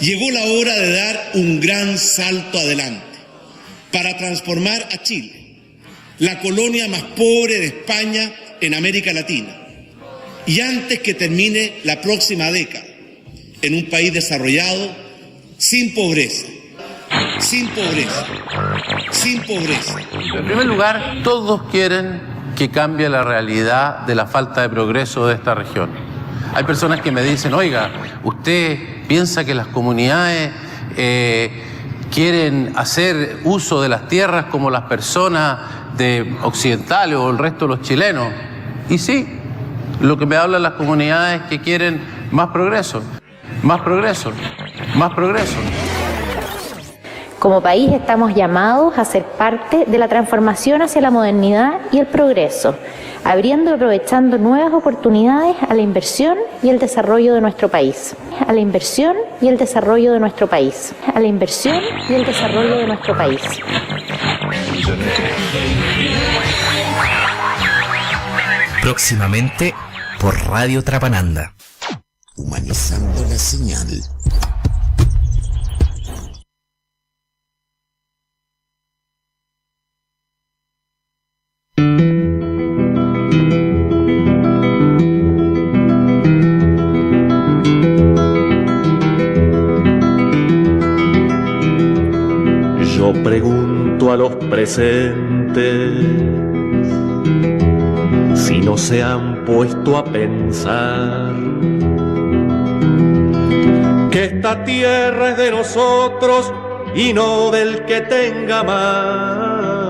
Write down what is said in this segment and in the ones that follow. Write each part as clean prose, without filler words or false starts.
Llegó la hora de dar un gran salto adelante para transformar a Chile, la colonia más pobre de España en América Latina, y antes que termine la próxima década, en un país desarrollado, sin pobreza, sin pobreza, sin pobreza. En primer lugar, todos quieren que cambie la realidad de la falta de progreso de esta región. Hay personas que me dicen, oiga, ¿usted piensa que las comunidades quieren hacer uso de las tierras como las personas occidentales o el resto de los chilenos? Y sí, lo que me hablan las comunidades es que quieren más progreso, más progreso, más progreso. Como país estamos llamados a ser parte de la transformación hacia la modernidad y el progreso, abriendo y aprovechando nuevas oportunidades a la inversión y el desarrollo de nuestro país. A la inversión y el desarrollo de nuestro país. A la inversión y el desarrollo de nuestro país. Próximamente por Radio Trapananda. Humanizando la señal. Yo pregunto a los presentes si no se han puesto a pensar que esta tierra es de nosotros y no del que tenga más.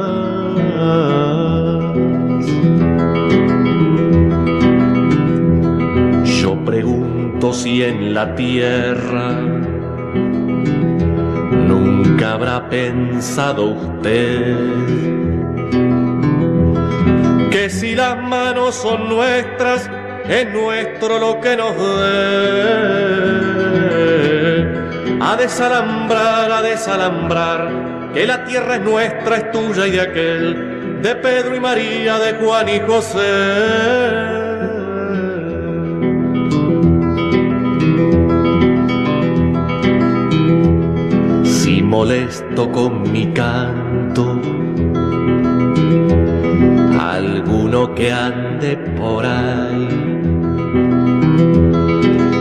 Yo pregunto si en la tierra nunca habrá pensado usted que si las manos son nuestras, es nuestro lo que nos dé. A desalambrar, que la tierra es nuestra, es tuya y de aquel, de Pedro y María, de Juan y José. Molesto con mi canto alguno que ande por ahí,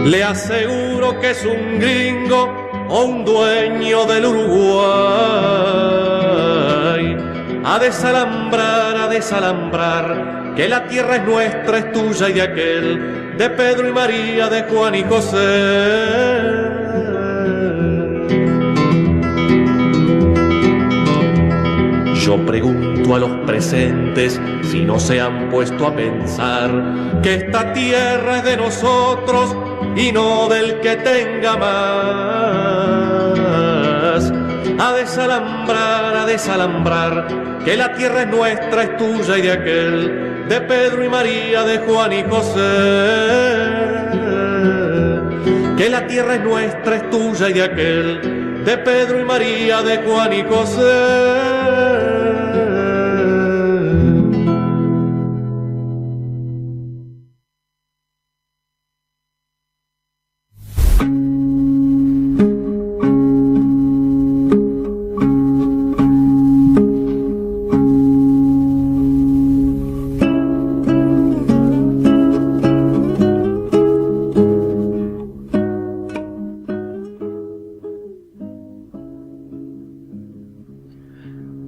le aseguro que es un gringo o un dueño del Uruguay. A desalambrar, que la tierra es nuestra, es tuya y de aquel, de Pedro y María, de Juan y José. Yo pregunto a los presentes si no se han puesto a pensar que esta tierra es de nosotros y no del que tenga más. A desalambrar, que la tierra es nuestra, es tuya y de aquel, de Pedro y María, de Juan y José. Que la tierra es nuestra, es tuya y de aquel, de Pedro y María, de Juan y José.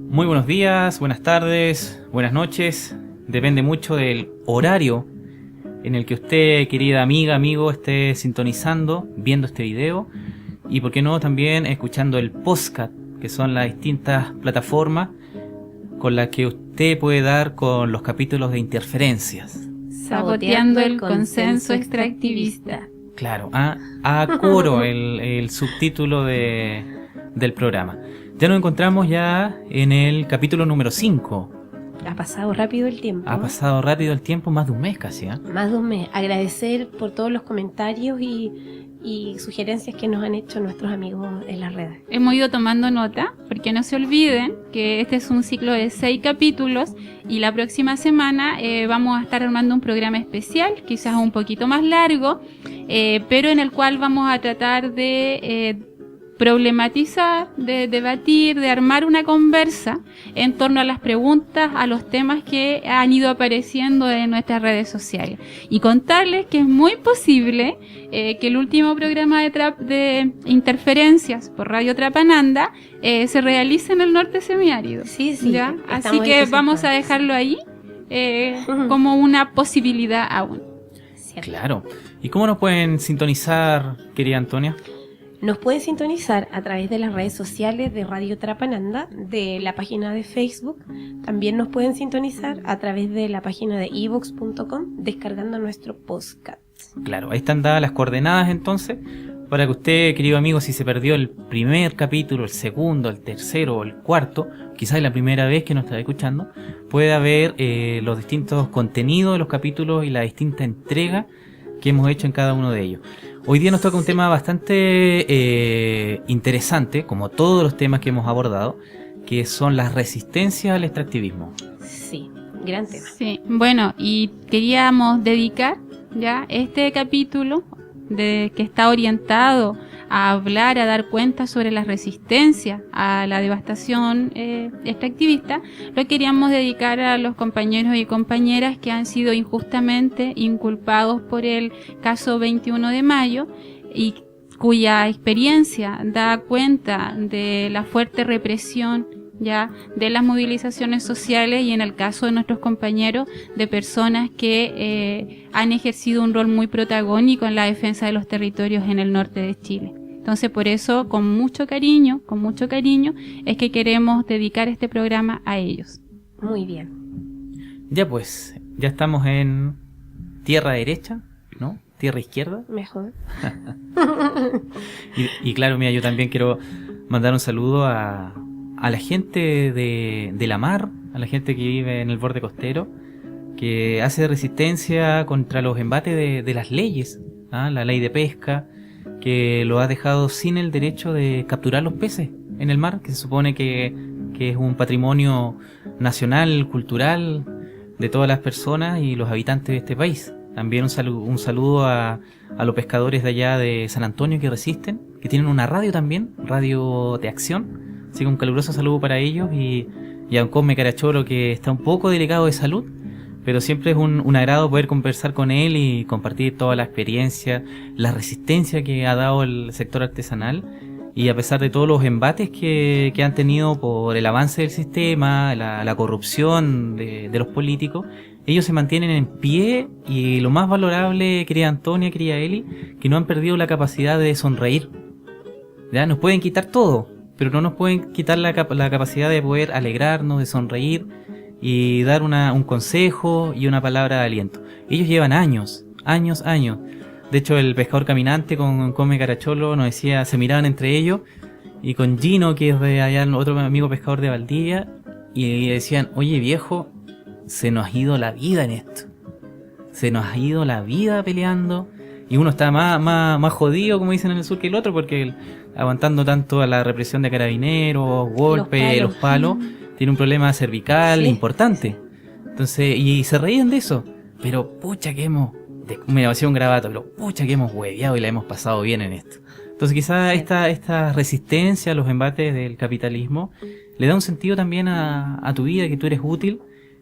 Muy buenos días, buenas tardes, buenas noches. Depende mucho del horario en el que usted, querida amiga, amigo, esté sintonizando, viendo este video. Y por qué no también escuchando el podcast, que son las distintas plataformas con las que usted puede dar con los capítulos de Interferencias. Saboteando el consenso extractivista. Claro, a coro el subtítulo del programa. Ya nos encontramos ya en el capítulo número 5. Ha pasado rápido el tiempo. Ha pasado rápido el tiempo, más de un mes casi, ¿eh? Más de un mes. Agradecer por todos los comentarios y sugerencias que nos han hecho nuestros amigos en las redes. Hemos ido tomando nota, porque no se olviden que este es un ciclo de 6 capítulos y la próxima semana vamos a estar armando un programa especial, quizás un poquito más largo, pero en el cual vamos a tratar de problematizar, de debatir, de armar una conversa en torno a las preguntas, a los temas que han ido apareciendo en nuestras redes sociales. Y contarles que es muy posible que el último programa de interferencias por Radio Trapananda se realice en el norte semiárido. Sí. ¿Ya? Así que vamos a dejarlo ahí como una posibilidad aún. ¿Cierto? Claro. ¿Y cómo nos pueden sintonizar, querida Antonia? Nos pueden sintonizar a través de las redes sociales de Radio Trapananda, de la página de Facebook. También nos pueden sintonizar a través de la página de evox.com, descargando nuestro podcast. Claro, ahí están dadas las coordenadas entonces, para que usted, querido amigo, si se perdió el primer capítulo, el segundo, el tercero o el cuarto, quizás es la primera vez que nos está escuchando, pueda ver los distintos contenidos de los capítulos y la distinta entrega que hemos hecho en cada uno de ellos. Hoy día nos toca un tema bastante interesante, como todos los temas que hemos abordado, que son las resistencias al extractivismo. Sí, gran tema. Sí, bueno, y queríamos dedicar ya este capítulo que está orientado a hablar, a dar cuenta sobre la resistencia a la devastación extractivista, lo queríamos dedicar a los compañeros y compañeras que han sido injustamente inculpados por el caso 21 de mayo y cuya experiencia da cuenta de la fuerte represión ya de las movilizaciones sociales y en el caso de nuestros compañeros de personas que han ejercido un rol muy protagónico en la defensa de los territorios en el norte de Chile. Entonces por eso con mucho cariño es que queremos dedicar este programa a ellos. Muy bien. Ya pues, ya estamos en tierra derecha, ¿no? Tierra izquierda. Mejor. Y claro, mira, yo también quiero mandar un saludo a la gente de la mar, a la gente que vive en el borde costero, que hace resistencia contra los embates de las leyes, ¿ah? La ley de pesca, que lo ha dejado sin el derecho de capturar los peces en el mar, que se supone que es un patrimonio nacional, cultural, de todas las personas y los habitantes de este país. También un saludo a los pescadores de allá de San Antonio que resisten, que tienen una radio también, Radio de Acción. Así que un caluroso saludo para ellos y a don Cosme Caracholo, que está un poco delicado de salud, pero siempre es un agrado poder conversar con él y compartir toda la experiencia, la resistencia que ha dado el sector artesanal, y a pesar de todos los embates que han tenido por el avance del sistema, la corrupción de los políticos, ellos se mantienen en pie, y lo más valorable, querida Antonia, querida Eli, que no han perdido la capacidad de sonreír. ¿Ya? Nos pueden quitar todo, pero no nos pueden quitar la capacidad de poder alegrarnos, de sonreír y dar un consejo y una palabra de aliento. Ellos llevan años. De hecho, el pescador caminante con Come Caracholo nos decía, se miraban entre ellos, y con Gino, que es de allá, otro amigo pescador de Valdivia, y decían, oye viejo, se nos ha ido la vida en esto. Se nos ha ido la vida peleando, y uno está más jodido, como dicen en el sur, que el otro, porque aguantando tanto a la represión de carabineros, golpes, los palos, tiene un problema cervical importante. Entonces, y se reían de eso. Pero pucha que me hacía un gravato, pero pucha que hemos hueveado y la hemos pasado bien en esto. Entonces quizás esta resistencia a los embates del capitalismo le da un sentido también a tu vida, que tú eres útil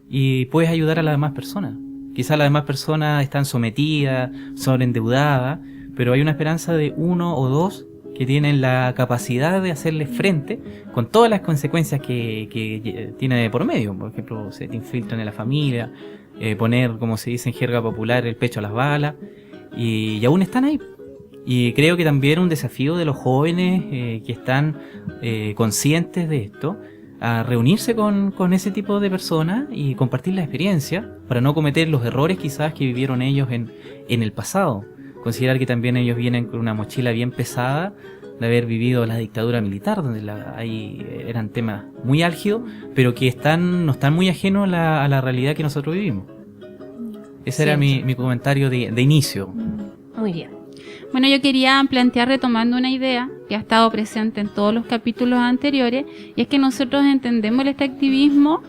y puedes ayudar a las demás personas. Quizás las demás personas están sometidas, sobreendeudadas, pero hay una esperanza de uno o dos que tienen la capacidad de hacerle frente con todas las consecuencias que tiene de por medio. Por ejemplo, se te infiltran en la familia, poner, como se dice en jerga popular, el pecho a las balas, y aún están ahí. Y creo que también un desafío de los jóvenes que están conscientes de esto, a reunirse con ese tipo de personas y compartir la experiencia para no cometer los errores quizás que vivieron ellos en el pasado. Considerar que también ellos vienen con una mochila bien pesada de haber vivido la dictadura militar, donde ahí eran temas muy álgidos, pero que no están muy ajenos a la realidad que nosotros vivimos. Ese era mi comentario de inicio. Muy bien. Bueno, yo quería plantear, retomando una idea que ha estado presente en todos los capítulos anteriores, y es que nosotros entendemos el extractivismo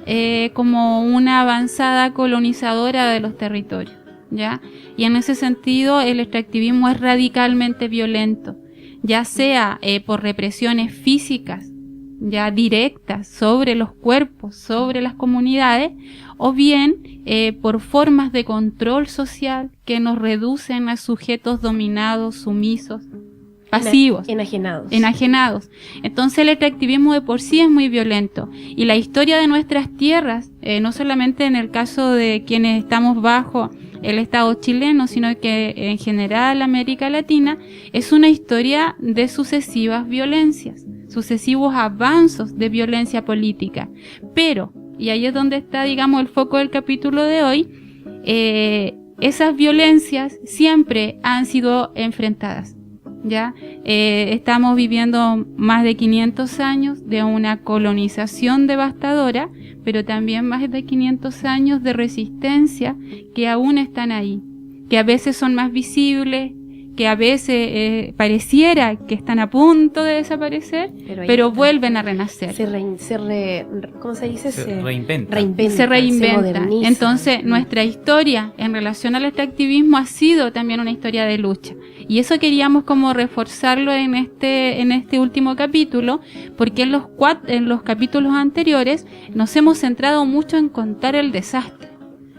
como una avanzada colonizadora de los territorios, ¿ya? Y en ese sentido el extractivismo es radicalmente violento, ya sea por represiones físicas, ya directas sobre los cuerpos, sobre las comunidades, o bien por formas de control social que nos reducen a sujetos dominados, sumisos, pasivos, enajenados. Entonces el extractivismo de por sí es muy violento, y la historia de nuestras tierras, no solamente en el caso de quienes estamos bajo el Estado chileno, sino que en general América Latina, es una historia de sucesivas violencias, sucesivos avances de violencia política. Pero, y ahí es donde está, digamos, el foco del capítulo de hoy, esas violencias siempre han sido enfrentadas, ¿ya? Estamos viviendo más de 500 años de una colonización devastadora, pero también más de 500 años de resistencia que aún están ahí, que a veces son más visibles, que a veces pareciera que están a punto de desaparecer, pero vuelven a renacer. ¿Cómo se dice? Se reinventa. Se reinventa. Moderniza. Entonces, nuestra historia en relación al extractivismo ha sido también una historia de lucha. Y eso queríamos como reforzarlo en este último capítulo, porque en los capítulos anteriores nos hemos centrado mucho en contar el desastre.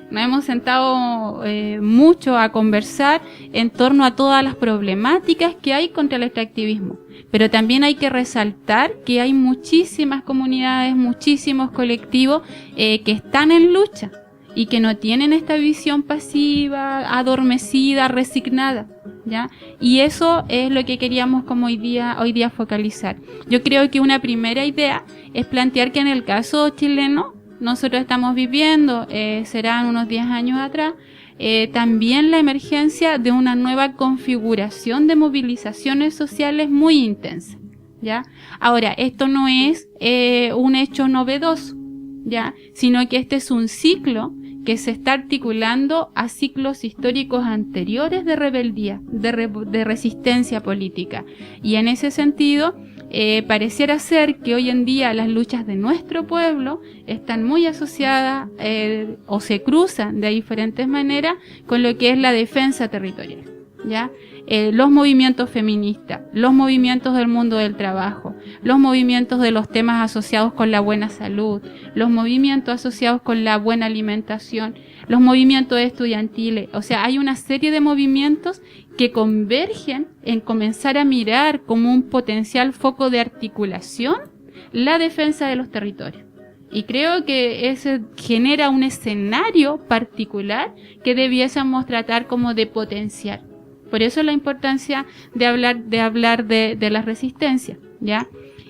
Nos hemos sentado mucho a conversar en torno a todas las problemáticas que hay contra el extractivismo. Pero también hay que resaltar que hay muchísimas comunidades, muchísimos colectivos que están en lucha y que no tienen esta visión pasiva, adormecida, resignada, ¿ya? Y eso es lo que queríamos como hoy día focalizar. Yo creo que una primera idea es plantear que en el caso chileno, nosotros estamos viviendo, serán unos 10 años atrás, también la emergencia de una nueva configuración de movilizaciones sociales muy intensa, ¿ya? Ahora, esto no es un hecho novedoso, ¿ya? Sino que este es un ciclo que se está articulando a ciclos históricos anteriores de rebeldía, de resistencia política. Y en ese sentido, pareciera ser que hoy en día las luchas de nuestro pueblo están muy asociadas o se cruzan de diferentes maneras con lo que es la defensa territorial, ¿ya? Los movimientos feministas, los movimientos del mundo del trabajo, los movimientos de los temas asociados con la buena salud, los movimientos asociados con la buena alimentación, los movimientos estudiantiles. O sea, hay una serie de movimientos que convergen en comenzar a mirar como un potencial foco de articulación la defensa de los territorios. Y creo que eso genera un escenario particular que debiésemos tratar como de potenciar. Por eso la importancia de hablar de la resistencia, ¿ya?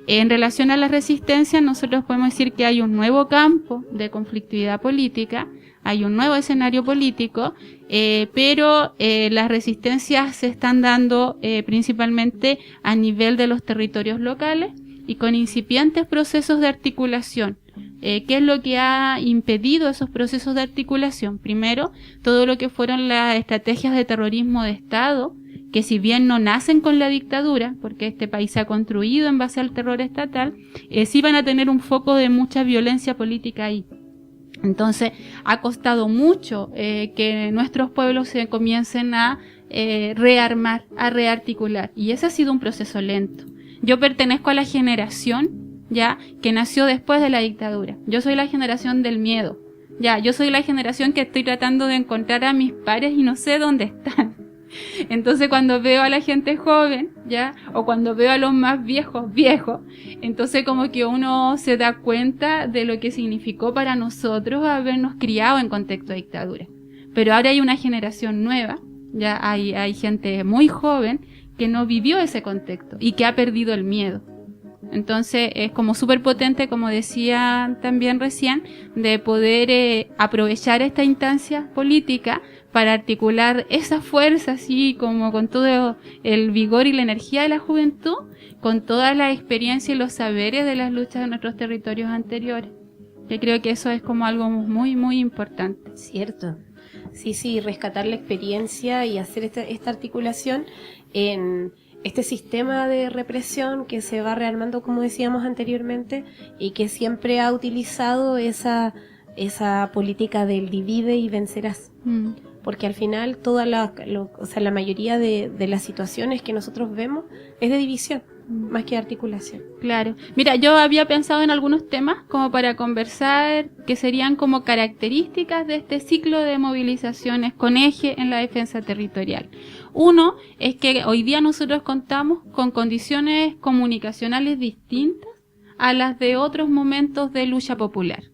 En relación a la resistencia, nosotros podemos decir que hay un nuevo campo de conflictividad política, hay un nuevo escenario político, pero las resistencias se están dando principalmente a nivel de los territorios locales y con incipientes procesos de articulación. ¿Qué es lo que ha impedido esos procesos de articulación? Primero, todo lo que fueron las estrategias de terrorismo de Estado, que si bien no nacen con la dictadura, porque este país se ha construido en base al terror estatal, sí van a tener un foco de mucha violencia política ahí. Entonces, ha costado mucho que nuestros pueblos se comiencen a rearmar, a rearticular, y ese ha sido un proceso lento. Yo pertenezco a la generación ya que nació después de la dictadura. Yo soy la generación del miedo. Ya, yo soy la generación que estoy tratando de encontrar a mis pares y no sé dónde están. Entonces cuando veo a la gente joven, ya, o cuando veo a los más viejos, entonces como que uno se da cuenta de lo que significó para nosotros habernos criado en contexto de dictadura. Pero ahora hay una generación nueva, ya hay gente muy joven que no vivió ese contexto y que ha perdido el miedo. Entonces es como súper potente, como decía también recién, de poder aprovechar esta instancia política para articular esa fuerza, así como con todo el vigor y la energía de la juventud, con toda la experiencia y los saberes de las luchas de nuestros territorios anteriores. Yo creo que eso es como algo muy, muy importante. Cierto. Sí, rescatar la experiencia y hacer esta articulación en este sistema de represión que se va rearmando, como decíamos anteriormente, y que siempre ha utilizado esa política del divide y vencerás. Porque al final la mayoría de las situaciones que nosotros vemos es de división, más que de articulación. Claro. Mira, yo había pensado en algunos temas como para conversar que serían como características de este ciclo de movilizaciones con eje en la defensa territorial. Uno es que hoy día nosotros contamos con condiciones comunicacionales distintas a las de otros momentos de lucha popular.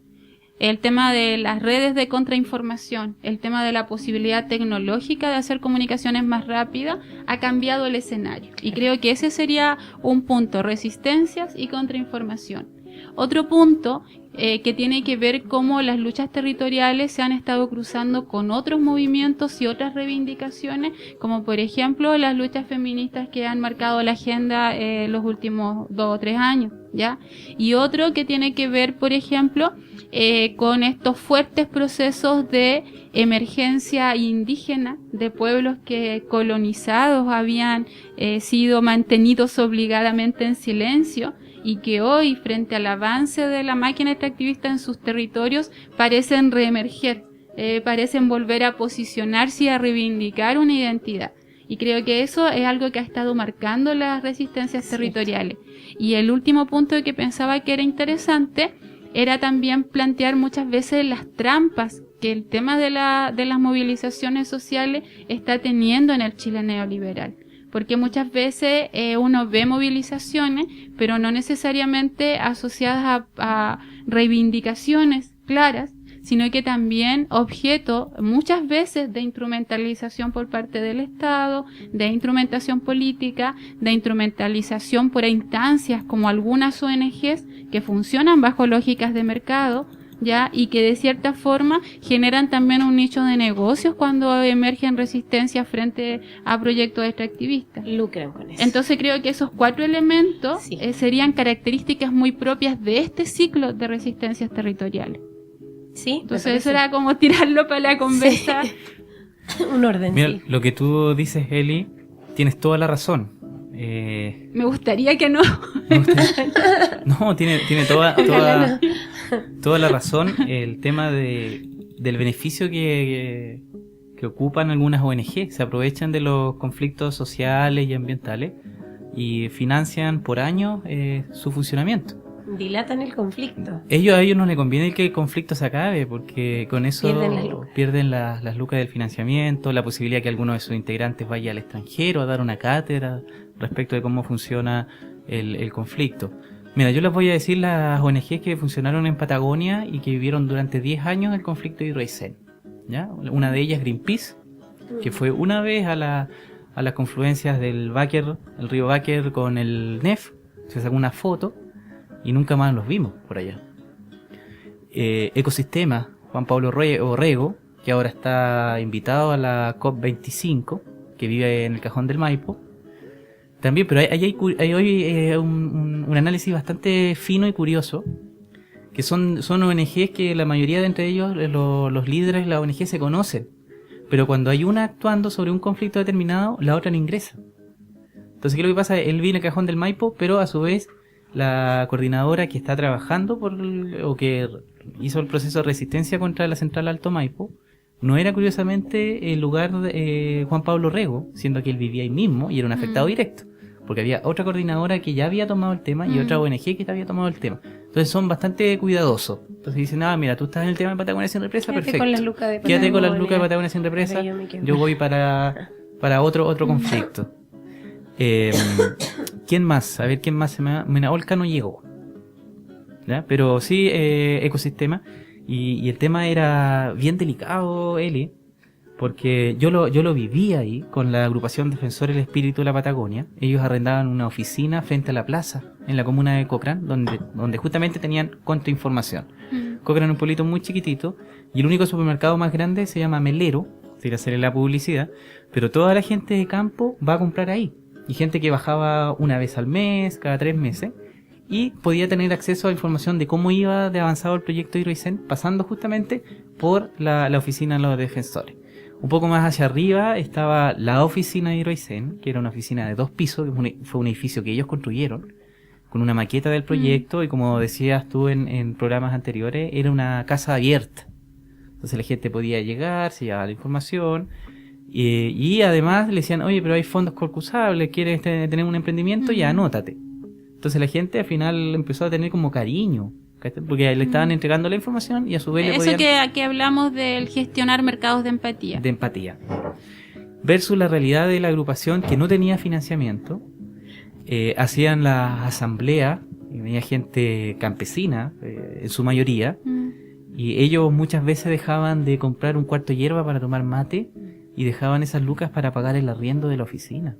El tema de las redes de contrainformación, el tema de la posibilidad tecnológica de hacer comunicaciones más rápidas, ha cambiado el escenario. Y creo que ese sería un punto, resistencias y contrainformación. Otro punto que tiene que ver cómo las luchas territoriales se han estado cruzando con otros movimientos y otras reivindicaciones, como por ejemplo las luchas feministas que han marcado la agenda los últimos 2 o 3 años, ¿ya? Y otro que tiene que ver, por ejemplo, con estos fuertes procesos de emergencia indígena de pueblos que colonizados habían sido mantenidos obligadamente en silencio y que hoy, frente al avance de la máquina extractivista en sus territorios, parecen reemerger, parecen volver a posicionarse y a reivindicar una identidad. Y creo que eso es algo que ha estado marcando las resistencias territoriales. Y el último punto que pensaba que era interesante era también plantear muchas veces las trampas que el tema de las movilizaciones sociales está teniendo en el Chile neoliberal. Porque muchas veces uno ve movilizaciones, pero no necesariamente asociadas a reivindicaciones claras, sino que también objeto muchas veces de instrumentalización por parte del Estado, de instrumentación política, de instrumentalización por instancias como algunas ONGs que funcionan bajo lógicas de mercado, ¿ya? Y que de cierta forma generan también un nicho de negocios cuando emergen resistencias frente a proyectos extractivistas. Lucran con eso. Entonces creo que esos 4 elementos serían características muy propias de este ciclo de resistencias territoriales. Sí. Entonces eso era como tirarlo para la conversa. Un orden. Mira, lo que tú dices, Eli, tienes toda la razón. Me gustaría que no. No, tiene toda la razón. El tema del beneficio que ocupan algunas ONG, se aprovechan de los conflictos sociales y ambientales y financian por años su funcionamiento. Dilatan el conflicto. A ellos no les conviene que el conflicto se acabe, porque con eso pierden las lucas del financiamiento, la posibilidad de que alguno de sus integrantes vaya al extranjero a dar una cátedra respecto de cómo funciona el conflicto. Mira, yo les voy a decir las ONGs que funcionaron en Patagonia y que vivieron durante 10 años el conflicto de Hidroaicén, ¿ya? Una de ellas, Greenpeace, que fue una vez a las confluencias del Báquer, el río Báquer con el Nef, se sacó una foto y nunca más los vimos por allá. Ecosistema, Juan Pablo Orrego, que ahora está invitado a la COP25, que vive en el Cajón del Maipo. También, pero hay hoy un análisis bastante fino y curioso, que son ONGs que la mayoría de entre ellos, los líderes de la ONG se conocen, pero cuando hay una actuando sobre un conflicto determinado, la otra no ingresa. Entonces, ¿qué es lo que pasa? Él vive en el Cajón del Maipo, pero a su vez la coordinadora que está trabajando o que hizo el proceso de resistencia contra la central Alto Maipo no era curiosamente el lugar de Juan Pablo Orrego, siendo que él vivía ahí mismo y era un afectado directo, porque había otra coordinadora que ya había tomado el tema y otra ONG que había tomado el tema. Entonces son bastante cuidadosos. Entonces dicen, mira, tú estás en el tema de Patagonia sin represa, quédate perfecto. Quédate con las lucas de Patagonia sin represa, yo voy para otro conflicto. ¿Quién más? A ver, ¿quién más se me va? Olca no llegó, ¿ya? Pero sí, ecosistema. Y el tema era bien delicado, Eli, porque yo lo viví ahí con la agrupación Defensores del Espíritu de la Patagonia. Ellos arrendaban una oficina frente a la plaza en la comuna de Cochrane, donde justamente tenían contrainformación. Cochrane es un pueblito muy chiquitito y el único supermercado más grande se llama Melero, ir a hacerle la publicidad, pero toda la gente de campo va a comprar ahí. Y gente que bajaba una vez al mes, cada 3 meses, y podía tener acceso a información de cómo iba de avanzado el proyecto Hidroicén, pasando justamente por la oficina de los defensores. Un poco más hacia arriba estaba la oficina de Hidroicén, que era una oficina de 2 pisos, que fue un edificio que ellos construyeron, con una maqueta del proyecto, y como decías tú en programas anteriores, era una casa abierta. Entonces la gente podía llegar, se llevaba la información, y además le decían, oye, pero hay fondos concursables, ¿quieres tener un emprendimiento? Ya, anótate. Entonces la gente al final empezó a tener como cariño, porque le estaban entregando la información y a su vez le podían... Eso que aquí hablamos del gestionar mercados de empatía. De empatía. Versus la realidad de la agrupación que no tenía financiamiento, hacían la asamblea, y venía gente campesina, en su mayoría, y ellos muchas veces dejaban de comprar un cuarto de hierba para tomar mate, y dejaban esas lucas para pagar el arriendo de la oficina.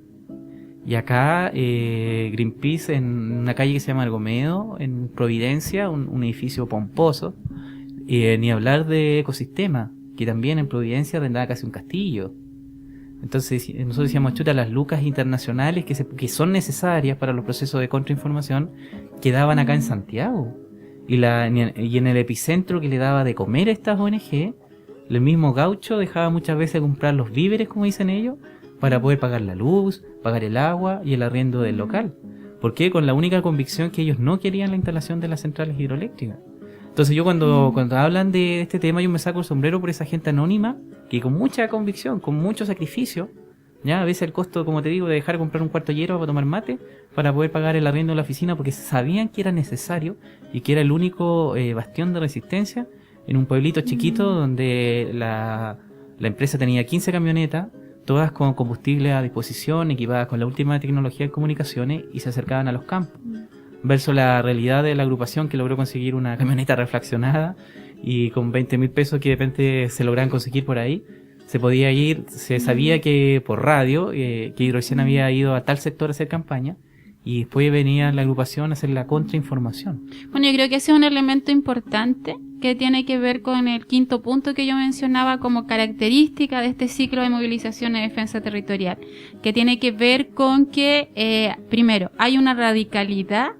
Y acá Greenpeace, en una calle que se llama Argomedo, en Providencia, un edificio pomposo, ni hablar de Ecosistema, que también en Providencia arrendaba casi un castillo. Entonces nosotros decíamos, chuta, las lucas internacionales que son necesarias para los procesos de contrainformación quedaban acá en Santiago. Y en el epicentro que le daba de comer a estas ONG, el mismo gaucho dejaba muchas veces de comprar los víveres, como dicen ellos, para poder pagar la luz, pagar el agua y el arriendo del local. ¿Por qué? Con la única convicción que ellos no querían la instalación de las centrales hidroeléctricas. Entonces yo cuando hablan de este tema, yo me saco el sombrero por esa gente anónima que con mucha convicción, con mucho sacrificio, ya a veces el costo, como te digo, de dejar de comprar un cuarto de hierba para tomar mate, para poder pagar el arriendo de la oficina, porque sabían que era necesario y que era el único bastión de resistencia en un pueblito chiquito donde la empresa tenía 15 camionetas, todas con combustible a disposición, equipadas con la última tecnología de comunicaciones, y se acercaban a los campos. Versus la realidad de la agrupación, que logró conseguir una camioneta reflaccionada y con 20.000 pesos que de repente se lograban conseguir por ahí, se podía ir, se sabía que por radio, que Hidroicén había ido a tal sector a hacer campaña, y después venía la agrupación a hacer la contrainformación. Bueno, yo creo que ese es un elemento importante que tiene que ver con el quinto punto que yo mencionaba como característica de este ciclo de movilización de defensa territorial, que tiene que ver con que, primero, hay una radicalidad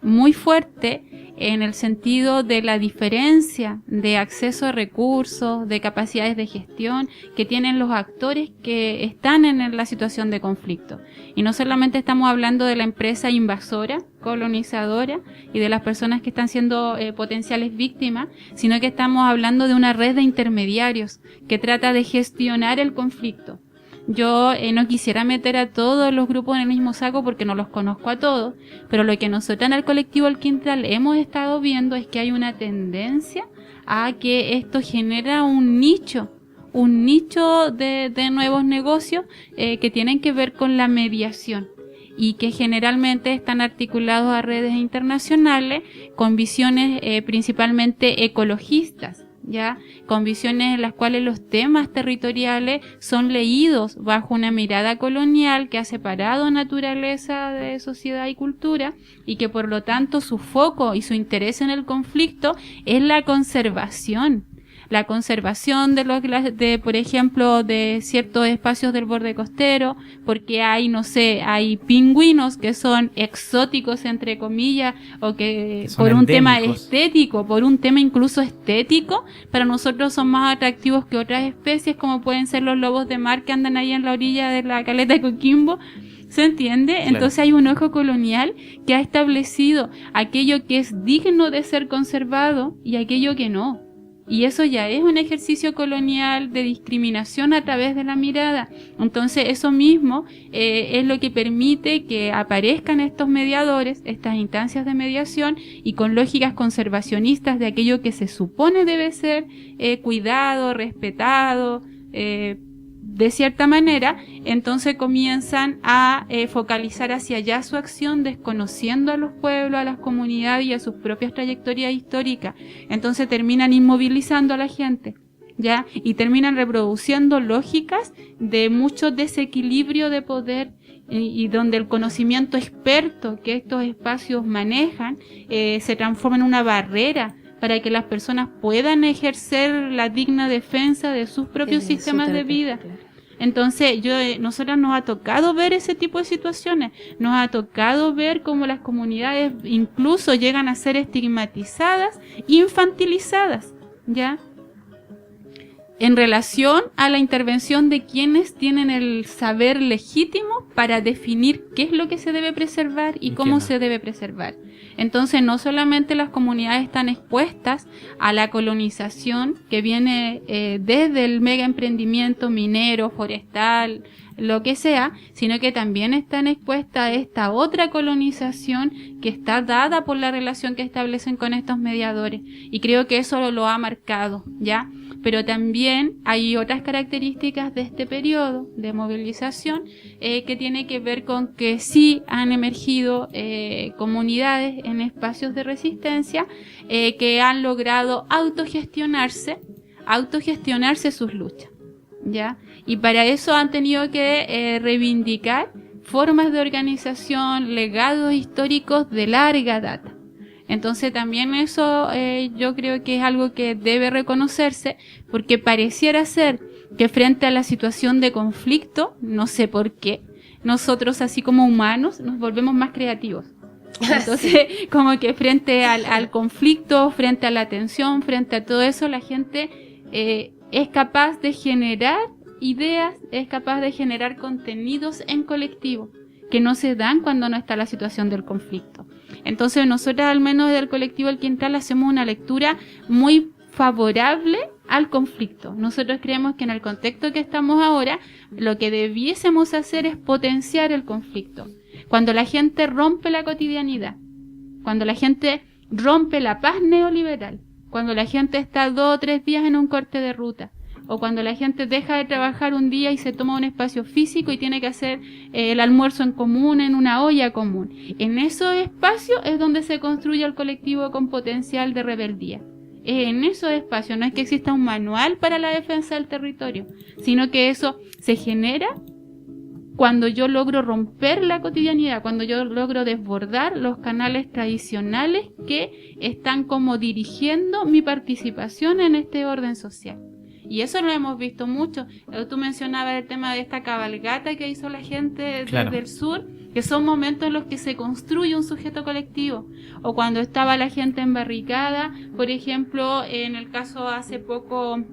muy fuerte en el sentido de la diferencia de acceso a recursos, de capacidades de gestión que tienen los actores que están en la situación de conflicto. Y no solamente estamos hablando de la empresa invasora, colonizadora y de las personas que están siendo potenciales víctimas, sino que estamos hablando de una red de intermediarios que trata de gestionar el conflicto. Yo no quisiera meter a todos los grupos en el mismo saco porque no los conozco a todos, pero lo que nosotros en el colectivo El Quintral hemos estado viendo es que hay una tendencia a que esto genera un nicho de nuevos negocios que tienen que ver con la mediación y que generalmente están articulados a redes internacionales con visiones principalmente ecologistas, ya, con visiones en las cuales los temas territoriales son leídos bajo una mirada colonial que ha separado naturaleza de sociedad y cultura, y que por lo tanto su foco y su interés en el conflicto es la conservación de por ejemplo, de ciertos espacios del borde costero, porque hay pingüinos que son exóticos, entre comillas, o que por un tema estético, por un tema incluso estético, para nosotros son más atractivos que otras especies, como pueden ser los lobos de mar que andan ahí en la orilla de la caleta de Coquimbo. ¿Se entiende? Claro. Entonces hay un ojo colonial que ha establecido aquello que es digno de ser conservado y aquello que no. Y eso ya es un ejercicio colonial de discriminación a través de la mirada. Entonces eso mismo es lo que permite que aparezcan estos mediadores, estas instancias de mediación, y con lógicas conservacionistas de aquello que se supone debe ser cuidado, respetado, de cierta manera. Entonces comienzan a focalizar hacia allá su acción, desconociendo a los pueblos, a las comunidades y a sus propias trayectorias históricas. Entonces terminan inmovilizando a la gente, ¿ya? Y terminan reproduciendo lógicas de mucho desequilibrio de poder, y donde el conocimiento experto que estos espacios manejan se transforma en una barrera para que las personas puedan ejercer la digna defensa de sus propios Desde sistemas su de territorio, vida. claro. Entonces, nosotras nos ha tocado ver ese tipo de situaciones, nos ha tocado ver cómo las comunidades incluso llegan a ser estigmatizadas, infantilizadas, ¿ya? En relación a la intervención de quienes tienen el saber legítimo para definir qué es lo que se debe preservar y cómo se debe preservar. Entonces, no solamente las comunidades están expuestas a la colonización que viene desde el mega emprendimiento minero, forestal, lo que sea, sino que también están expuestas a esta otra colonización que está dada por la relación que establecen con estos mediadores. Y creo que eso lo ha marcado, ¿ya? Pero también hay otras características de este periodo de movilización que tiene que ver con que sí han emergido comunidades en espacios de resistencia que han logrado autogestionarse sus luchas, ¿ya? Y para eso han tenido que reivindicar formas de organización, legados históricos de larga data. Entonces también eso yo creo que es algo que debe reconocerse, porque pareciera ser que frente a la situación de conflicto, no sé por qué, nosotros así como humanos nos volvemos más creativos. Entonces, como que frente al conflicto, frente a la tensión, frente a todo eso, la gente es capaz de generar ideas, es capaz de generar contenidos en colectivo, que no se dan cuando no está la situación del conflicto. Entonces nosotras, al menos del colectivo El Quintal, hacemos una lectura muy favorable al conflicto. Nosotros creemos que en el contexto que estamos ahora, lo que debiésemos hacer es potenciar el conflicto. Cuando la gente rompe la cotidianidad, cuando la gente rompe la paz neoliberal, cuando la gente está 2 o 3 días en un corte de ruta, o cuando la gente deja de trabajar un día y se toma un espacio físico y tiene que hacer el almuerzo en común, en una olla común. En esos espacios es donde se construye el colectivo con potencial de rebeldía. En esos espacios no es que exista un manual para la defensa del territorio, sino que eso se genera cuando yo logro romper la cotidianidad, cuando yo logro desbordar los canales tradicionales que están como dirigiendo mi participación en este orden social. Y eso lo hemos visto mucho. Tú mencionabas el tema de esta cabalgata que hizo la gente desde el sur, que son momentos en los que se construye un sujeto colectivo. O cuando estaba la gente embarricada, por ejemplo, en el caso hace poco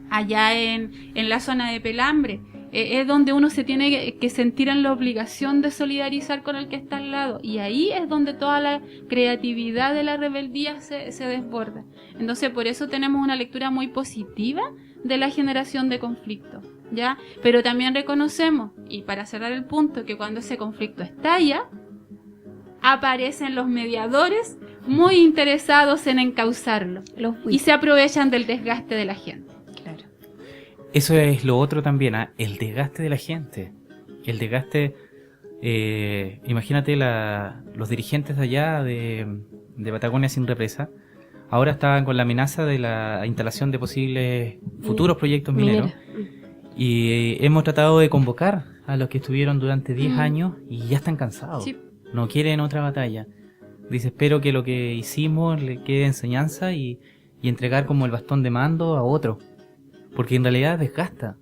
allá en la zona de Pelambre, es donde uno se tiene que sentir en la obligación de solidarizar con el que está al lado, y ahí es donde toda la creatividad de la rebeldía se desborda. Entonces por eso tenemos una lectura muy positiva de la generación de conflicto, ¿ya? Pero también reconocemos, y para cerrar el punto, que cuando ese conflicto estalla, aparecen los mediadores muy interesados en encauzarlo y se aprovechan del desgaste de la gente. Claro. Eso es lo otro también, el desgaste de la gente. El desgaste, imagínate los dirigentes de allá, de Patagonia Sin Represa, ahora estaban con la amenaza de la instalación de posibles futuros proyectos mineros. Y hemos tratado de convocar a los que estuvieron durante 10 años y ya están cansados. Sí. No quieren otra batalla. Dice, espero que lo que hicimos le quede enseñanza y entregar como el bastón de mando a otro. Porque en realidad desgasta.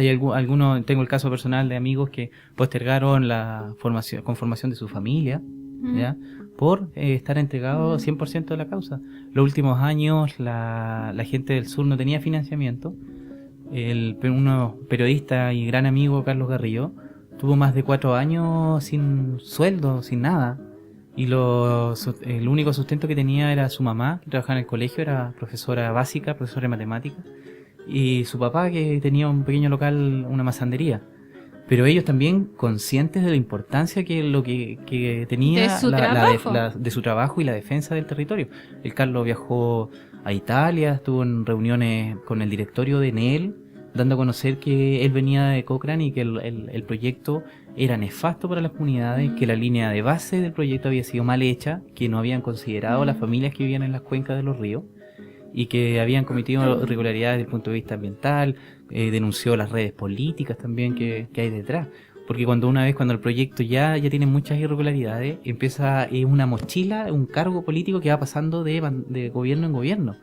Y algunos, tengo el caso personal de amigos que postergaron la conformación de su familia, ¿ya? Por estar entregados 100% a la causa. Los últimos años la gente del sur no tenía financiamiento. Un periodista y gran amigo, Carlos Garrillo, tuvo más de 4 años sin sueldo, sin nada. Y el único sustento que tenía era su mamá, que trabajaba en el colegio, era profesora básica, profesora de matemáticas. Y su papá, que tenía un pequeño local, una masandería. Pero ellos también conscientes de la importancia que lo que tenía de su trabajo y la defensa del territorio. El Carlos viajó a Italia, estuvo en reuniones con el directorio de Enel, dando a conocer que él venía de Cochrane y que el proyecto era nefasto para las comunidades, que la línea de base del proyecto había sido mal hecha, que no habían considerado las familias que vivían en las cuencas de los ríos y que habían cometido irregularidades desde el punto de vista ambiental. Denunció las redes políticas también que hay detrás. porque cuando el proyecto ya tiene muchas irregularidades, empieza una mochila, un cargo político que va pasando de gobierno en gobierno.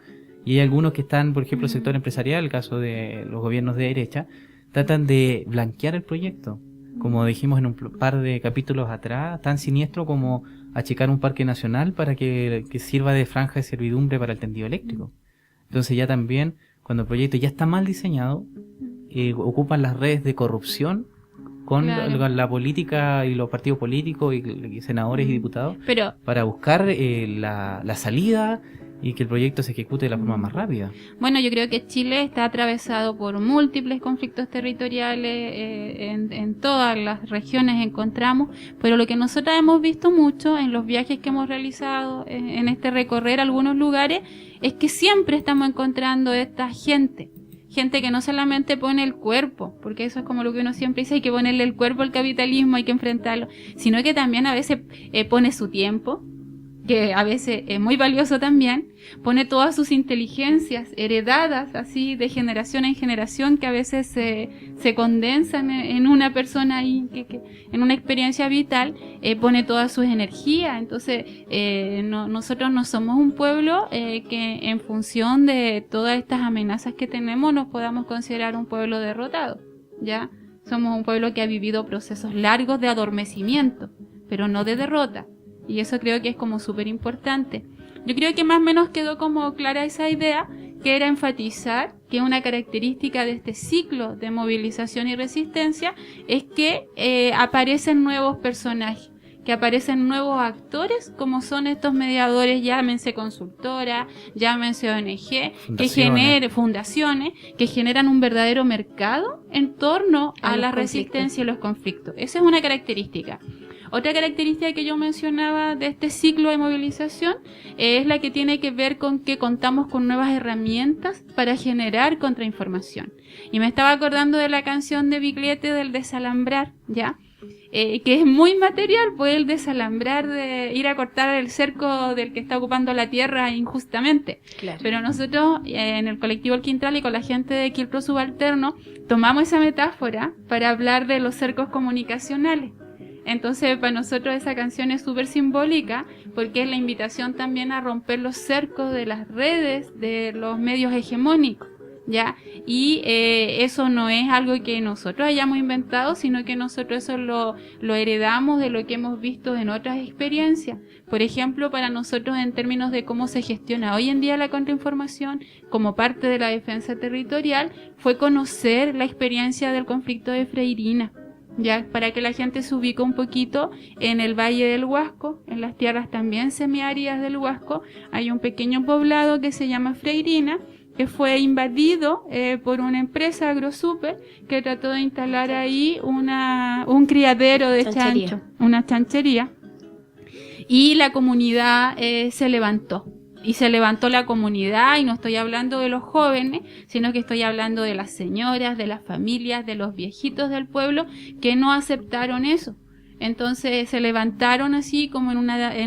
Y hay algunos que están, por ejemplo, el sector empresarial, el caso de los gobiernos de derecha, tratan de blanquear el proyecto. Como dijimos en un par de capítulos atrás, tan siniestro como achicar un parque nacional para que sirva de franja de servidumbre para el tendido eléctrico. Entonces ya también, cuando el proyecto ya está mal diseñado, ocupan las redes de corrupción con la política y los partidos políticos y senadores y diputados para buscar la salida y que el proyecto se ejecute de la forma más rápida. Bueno, yo creo que Chile está atravesado por múltiples conflictos territoriales, en todas las regiones encontramos, pero lo que nosotros hemos visto mucho en los viajes que hemos realizado en este recorrer algunos lugares es que siempre estamos encontrando esta gente que no solamente pone el cuerpo, porque eso es como lo que uno siempre dice, hay que ponerle el cuerpo al capitalismo, hay que enfrentarlo, sino que también a veces pone su tiempo, que a veces es muy valioso también, pone todas sus inteligencias heredadas así de generación en generación, que a veces se condensan en una persona ahí, que en una experiencia vital, pone todas sus energías. Entonces nosotros no somos un pueblo que en función de todas estas amenazas que tenemos nos podamos considerar un pueblo derrotado, ¿ya? Somos un pueblo que ha vivido procesos largos de adormecimiento, pero no de derrota. Y eso creo que es como súper importante. Yo creo que más o menos quedó como clara esa idea, que era enfatizar que una característica de este ciclo de movilización y resistencia es que aparecen nuevos personajes, que aparecen nuevos actores, como son estos mediadores, llámense consultoras, llámense ONG, fundaciones, que generan un verdadero mercado en torno a la resistencia y los conflictos. Esa es una característica. Otra característica que yo mencionaba de este ciclo de movilización es la que tiene que ver con que contamos con nuevas herramientas para generar contrainformación. Y me estaba acordando de la canción de Bigliete del desalambrar, ¿ya? Que es muy material, pues el desalambrar, de ir a cortar el cerco del que está ocupando la tierra injustamente. Claro. Pero nosotros en el colectivo El Quintral y con la gente de Quilpro Subalterno tomamos esa metáfora para hablar de los cercos comunicacionales. Entonces para nosotros esa canción es súper simbólica porque es la invitación también a romper los cercos de las redes, de los medios hegemónicos, ¿ya? Y eso no es algo que nosotros hayamos inventado, sino que nosotros eso lo heredamos de lo que hemos visto en otras experiencias. Por ejemplo, para nosotros en términos de cómo se gestiona hoy en día la contrainformación como parte de la defensa territorial, fue conocer la experiencia del conflicto de Freirina. Ya, para que la gente se ubique un poquito en el Valle del Huasco, en las tierras también semiáridas del Huasco, hay un pequeño poblado que se llama Freirina, que fue invadido por una empresa AgroSuper que trató de instalar ahí un criadero de chancho, una chanchería, y la comunidad se levantó. Y se levantó la comunidad, y no estoy hablando de los jóvenes, sino que estoy hablando de las señoras, de las familias, de los viejitos del pueblo que no aceptaron eso. Entonces se levantaron así como en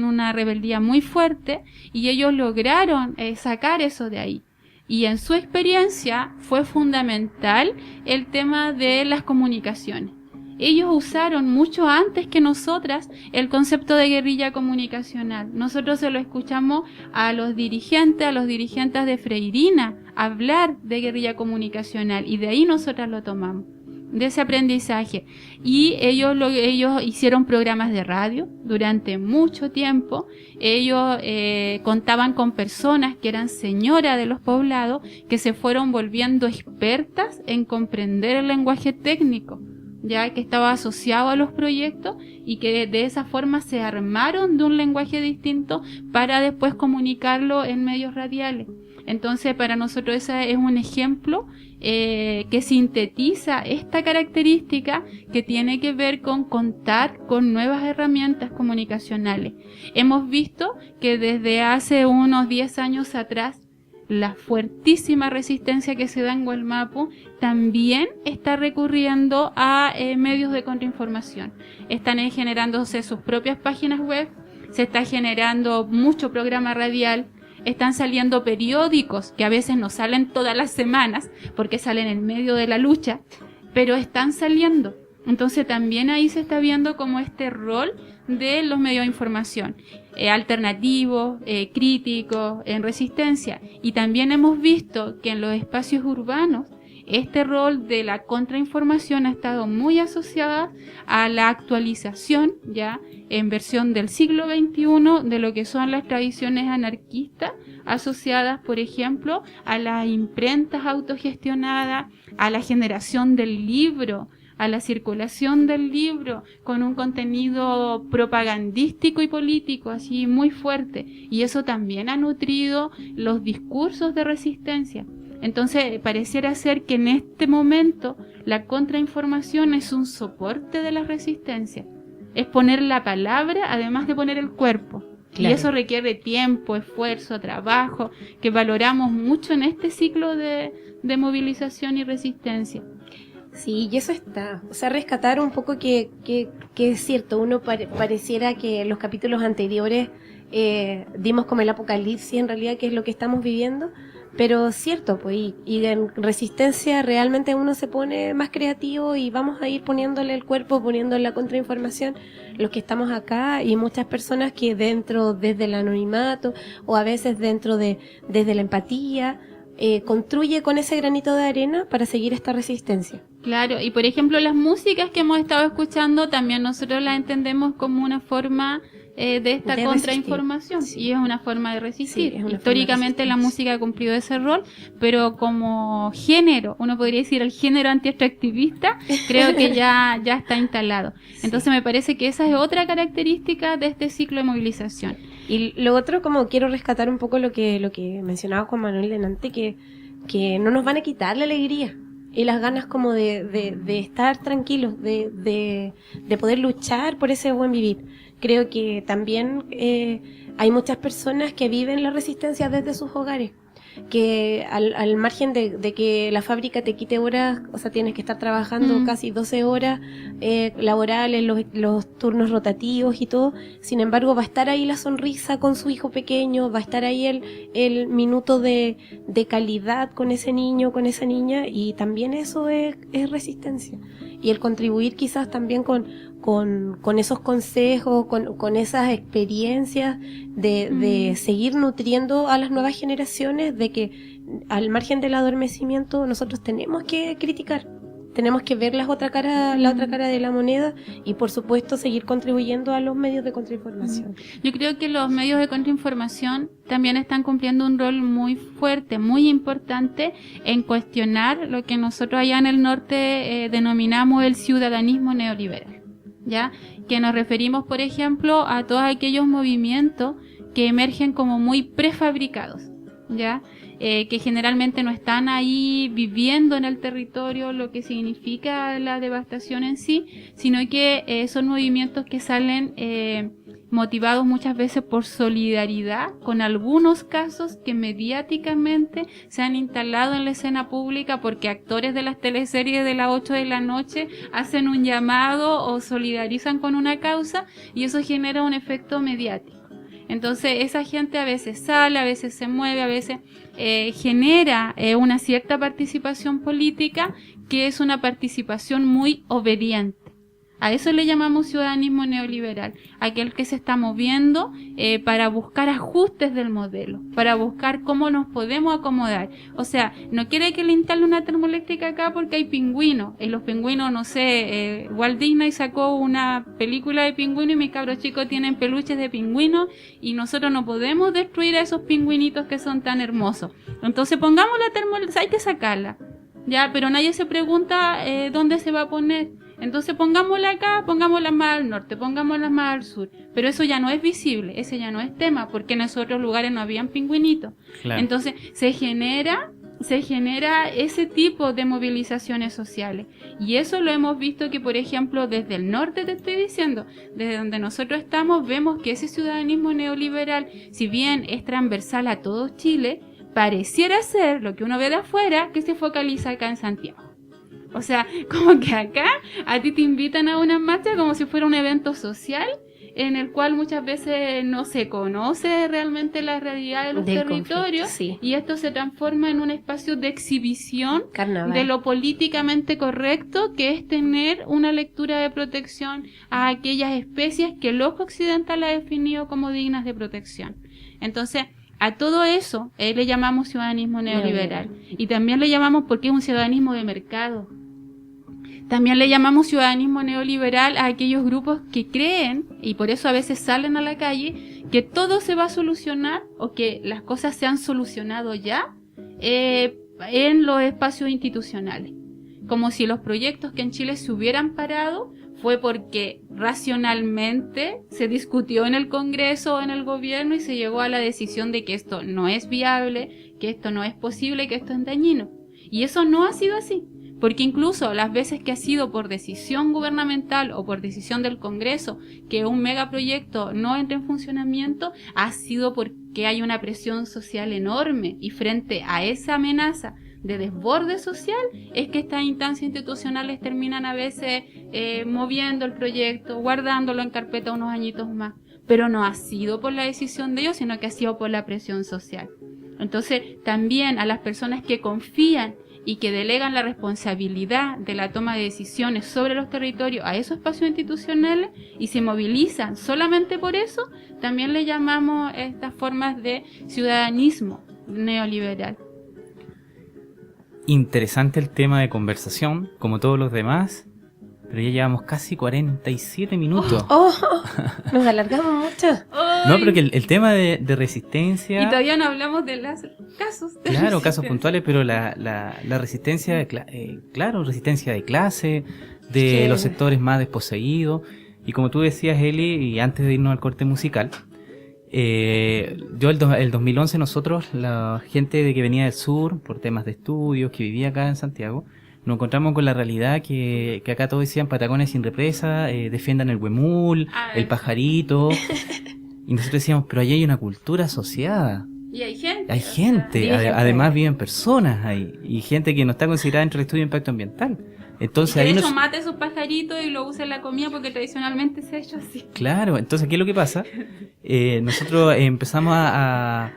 una rebeldía muy fuerte y ellos lograron sacar eso de ahí. Y en su experiencia fue fundamental el tema de las comunicaciones. Ellos usaron mucho antes que nosotras el concepto de guerrilla comunicacional. Nosotros se lo escuchamos a los dirigentes de Freirina hablar de guerrilla comunicacional y de ahí nosotras lo tomamos, de ese aprendizaje. Y ellos hicieron programas de radio durante mucho tiempo. Ellos contaban con personas que eran señoras de los poblados que se fueron volviendo expertas en comprender el lenguaje técnico, ya que estaba asociado a los proyectos y que de esa forma se armaron de un lenguaje distinto para después comunicarlo en medios radiales. Entonces para nosotros ese es un ejemplo que sintetiza esta característica que tiene que ver con contar con nuevas herramientas comunicacionales. Hemos visto que desde hace unos 10 años atrás la fuertísima resistencia que se da en Gualmapu también está recurriendo a medios de contrainformación. Están generándose sus propias páginas web, se está generando mucho programa radial, están saliendo periódicos que a veces no salen todas las semanas porque salen en medio de la lucha, pero están saliendo. Entonces también ahí se está viendo como este rol de los medios de información, alternativos, críticos, en resistencia. Y también hemos visto que en los espacios urbanos este rol de la contrainformación ha estado muy asociada a la actualización, ya en versión del siglo XXI, de lo que son las tradiciones anarquistas, asociadas, por ejemplo, a las imprentas autogestionadas, a la generación del libro, a la circulación del libro con un contenido propagandístico y político así muy fuerte, y eso también ha nutrido los discursos de resistencia. Entonces pareciera ser que en este momento la contrainformación es un soporte de la resistencia, es poner la palabra además de poner el cuerpo. Claro. Y eso requiere tiempo, esfuerzo, trabajo, que valoramos mucho en este ciclo de movilización y resistencia. Sí, y eso está. O sea, rescatar un poco que es cierto, uno pareciera que los capítulos anteriores dimos como el apocalipsis en realidad, que es lo que estamos viviendo, pero cierto, pues, y en resistencia realmente uno se pone más creativo y vamos a ir poniéndole el cuerpo, poniendo la contrainformación, los que estamos acá y muchas personas que desde el anonimato o a veces desde la empatía, construye con ese granito de arena para seguir esta resistencia. Claro, y por ejemplo las músicas que hemos estado escuchando también nosotros las entendemos como una forma de esta contrainformación, sí. Y es una forma de resistir. Sí, históricamente la música ha cumplido ese rol, pero como género, uno podría decir el género anti-extractivista, creo que ya está instalado. Sí. Entonces me parece que esa es otra característica de este ciclo de movilización. Y lo otro, como quiero rescatar un poco lo que mencionaba Juan Manuel delante, que no nos van a quitar la alegría y las ganas como de estar tranquilos, de poder luchar por ese buen vivir. Creo que también hay muchas personas que viven la resistencia desde sus hogares, que al margen de que la fábrica te quite horas, o sea, tienes que estar trabajando casi 12 horas laborales, los turnos rotativos y todo. Sin embargo, va a estar ahí la sonrisa con su hijo pequeño, va a estar ahí el minuto de calidad con ese niño, con esa niña, y también eso es resistencia. Y el contribuir quizás también con esos consejos, con esas experiencias de seguir nutriendo a las nuevas generaciones, de que al margen del adormecimiento nosotros tenemos que criticar, tenemos que ver la otra cara de la moneda y por supuesto seguir contribuyendo a los medios de contrainformación. Yo creo que los medios de contrainformación también están cumpliendo un rol muy fuerte, muy importante en cuestionar lo que nosotros allá en el norte denominamos el ciudadanismo neoliberal. ¿Ya? Que nos referimos, por ejemplo, a todos aquellos movimientos que emergen como muy prefabricados, ¿ya? Que generalmente no están ahí viviendo en el territorio lo que significa la devastación en sí, sino que son movimientos que salen motivados muchas veces por solidaridad con algunos casos que mediáticamente se han instalado en la escena pública porque actores de las teleseries de las 8 de la noche hacen un llamado o solidarizan con una causa y eso genera un efecto mediático. Entonces esa gente a veces sale, a veces se mueve, a veces genera una cierta participación política que es una participación muy obediente. A eso le llamamos ciudadanismo neoliberal, aquel que se está moviendo para buscar ajustes del modelo, para buscar cómo nos podemos acomodar. O sea, no quiere que le instale una termoeléctrica acá porque hay pingüinos, y los pingüinos, no sé, Walt Disney sacó una película de pingüinos y mis cabros chicos tienen peluches de pingüinos y nosotros no podemos destruir a esos pingüinitos que son tan hermosos. Entonces pongamos la termoeléctrica, hay que sacarla, ya, pero nadie se pregunta dónde se va a poner. Entonces pongámosla acá, pongámosla más al norte, pongámosla más al sur. Pero eso ya no es visible, ese ya no es tema, porque en esos otros lugares no habían pingüinitos. Claro. Entonces se genera ese tipo de movilizaciones sociales. Y eso lo hemos visto que, por ejemplo, desde el norte te estoy diciendo, desde donde nosotros estamos, vemos que ese ciudadanismo neoliberal, si bien es transversal a todo Chile, pareciera ser, lo que uno ve de afuera, que se focaliza acá en Santiago. O sea, como que acá a ti te invitan a una marcha como si fuera un evento social en el cual muchas veces no se conoce realmente la realidad de los territorios, sí. Y esto se transforma en un espacio de exhibición Carnaval. de lo políticamente correcto, que es tener una lectura de protección a aquellas especies que el ojo occidental ha definido como dignas de protección. Entonces, a todo eso le llamamos ciudadanismo neoliberal. Y también le llamamos, porque es un ciudadanismo de mercado, también le llamamos ciudadanismo neoliberal a aquellos grupos que creen, y por eso a veces salen a la calle, que todo se va a solucionar o que las cosas se han solucionado ya en los espacios institucionales. Como si los proyectos que en Chile se hubieran parado fue porque racionalmente se discutió en el Congreso o en el gobierno y se llegó a la decisión de que esto no es viable, que esto no es posible, que esto es dañino. Y eso no ha sido así. Porque incluso las veces que ha sido por decisión gubernamental o por decisión del Congreso que un megaproyecto no entre en funcionamiento, ha sido porque hay una presión social enorme, y frente a esa amenaza de desborde social es que estas instancias institucionales terminan a veces moviendo el proyecto, guardándolo en carpeta unos añitos más. Pero no ha sido por la decisión de ellos, sino que ha sido por la presión social. Entonces, también a las personas que confían y que delegan la responsabilidad de la toma de decisiones sobre los territorios a esos espacios institucionales y se movilizan solamente por eso, también le llamamos estas formas de ciudadanismo neoliberal. Interesante el tema de conversación, como todos los demás, pero ya llevamos casi 47 minutos. Nos alargamos mucho. No, pero que el tema de resistencia... Y todavía no hablamos de los casos. Claro, casos puntuales, pero la resistencia, claro, resistencia de clase, de los sectores más desposeídos. Y como tú decías, Eli, y antes de irnos al corte musical, el 2011 nosotros, la gente de que venía del sur, por temas de estudios, que vivía acá en Santiago, nos encontramos con la realidad que acá todos decían Patagonia sin represa, defiendan el huemul, el pajarito. Y nosotros decíamos, pero ahí hay una cultura asociada. Y hay gente. Hay gente, además viven personas ahí. Y gente que no está considerada dentro del estudio de impacto ambiental. Entonces, y de hecho mate esos pajaritos y lo usa en la comida porque tradicionalmente se ha hecho así. Claro, entonces ¿qué es lo que pasa? Nosotros empezamos a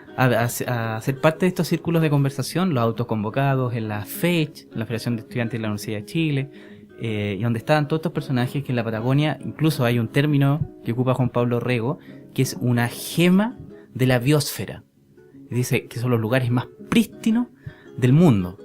ser parte de estos círculos de conversación, los autoconvocados en la FECH, la Federación de Estudiantes de la Universidad de Chile, y donde estaban todos estos personajes que en la Patagonia, incluso hay un término que ocupa Juan Pablo Rego, que es una gema de la biosfera. Y dice que son los lugares más prístinos del mundo.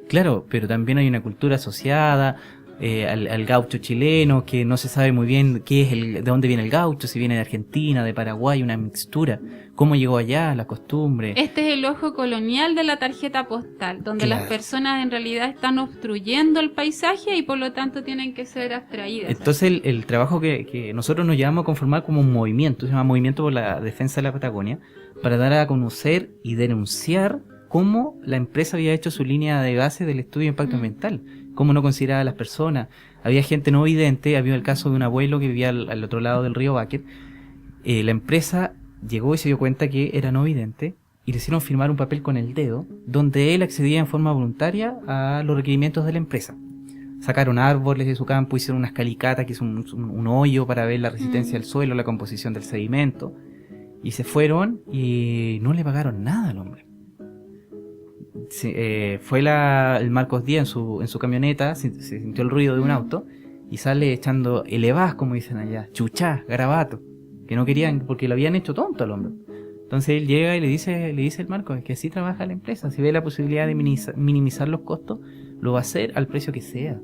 Claro, pero también hay una cultura asociada al gaucho chileno, que no se sabe muy bien qué es de dónde viene el gaucho, si viene de Argentina, de Paraguay, una mixtura. ¿Cómo llegó allá? La costumbre. Este es el ojo colonial de la tarjeta postal, donde las personas en realidad están obstruyendo el paisaje y por lo tanto tienen que ser abstraídas. Entonces el trabajo que nosotros nos llevamos a conformar como un movimiento, se llama Movimiento por la Defensa de la Patagonia, para dar a conocer y denunciar cómo la empresa había hecho su línea de base del estudio de impacto ambiental, cómo no consideraba a las personas. Había gente no vidente, había el caso de un abuelo que vivía al otro lado del río Báquer. La empresa llegó y se dio cuenta que era no vidente y le hicieron firmar un papel con el dedo donde él accedía en forma voluntaria a los requerimientos de la empresa. Sacaron árboles de su campo, hicieron una escalicata que es un hoyo para ver la resistencia del suelo, la composición del sedimento, y se fueron y no le pagaron nada al hombre. Fue el Marcos Díaz en su camioneta, se sintió el ruido de un auto y sale echando elevás, como dicen allá, chuchá, garabato, que no querían porque lo habían hecho tonto al hombre. Entonces él llega y le dice el Marcos que así trabaja la empresa, si ve la posibilidad de minimizar los costos, lo va a hacer al precio que sea.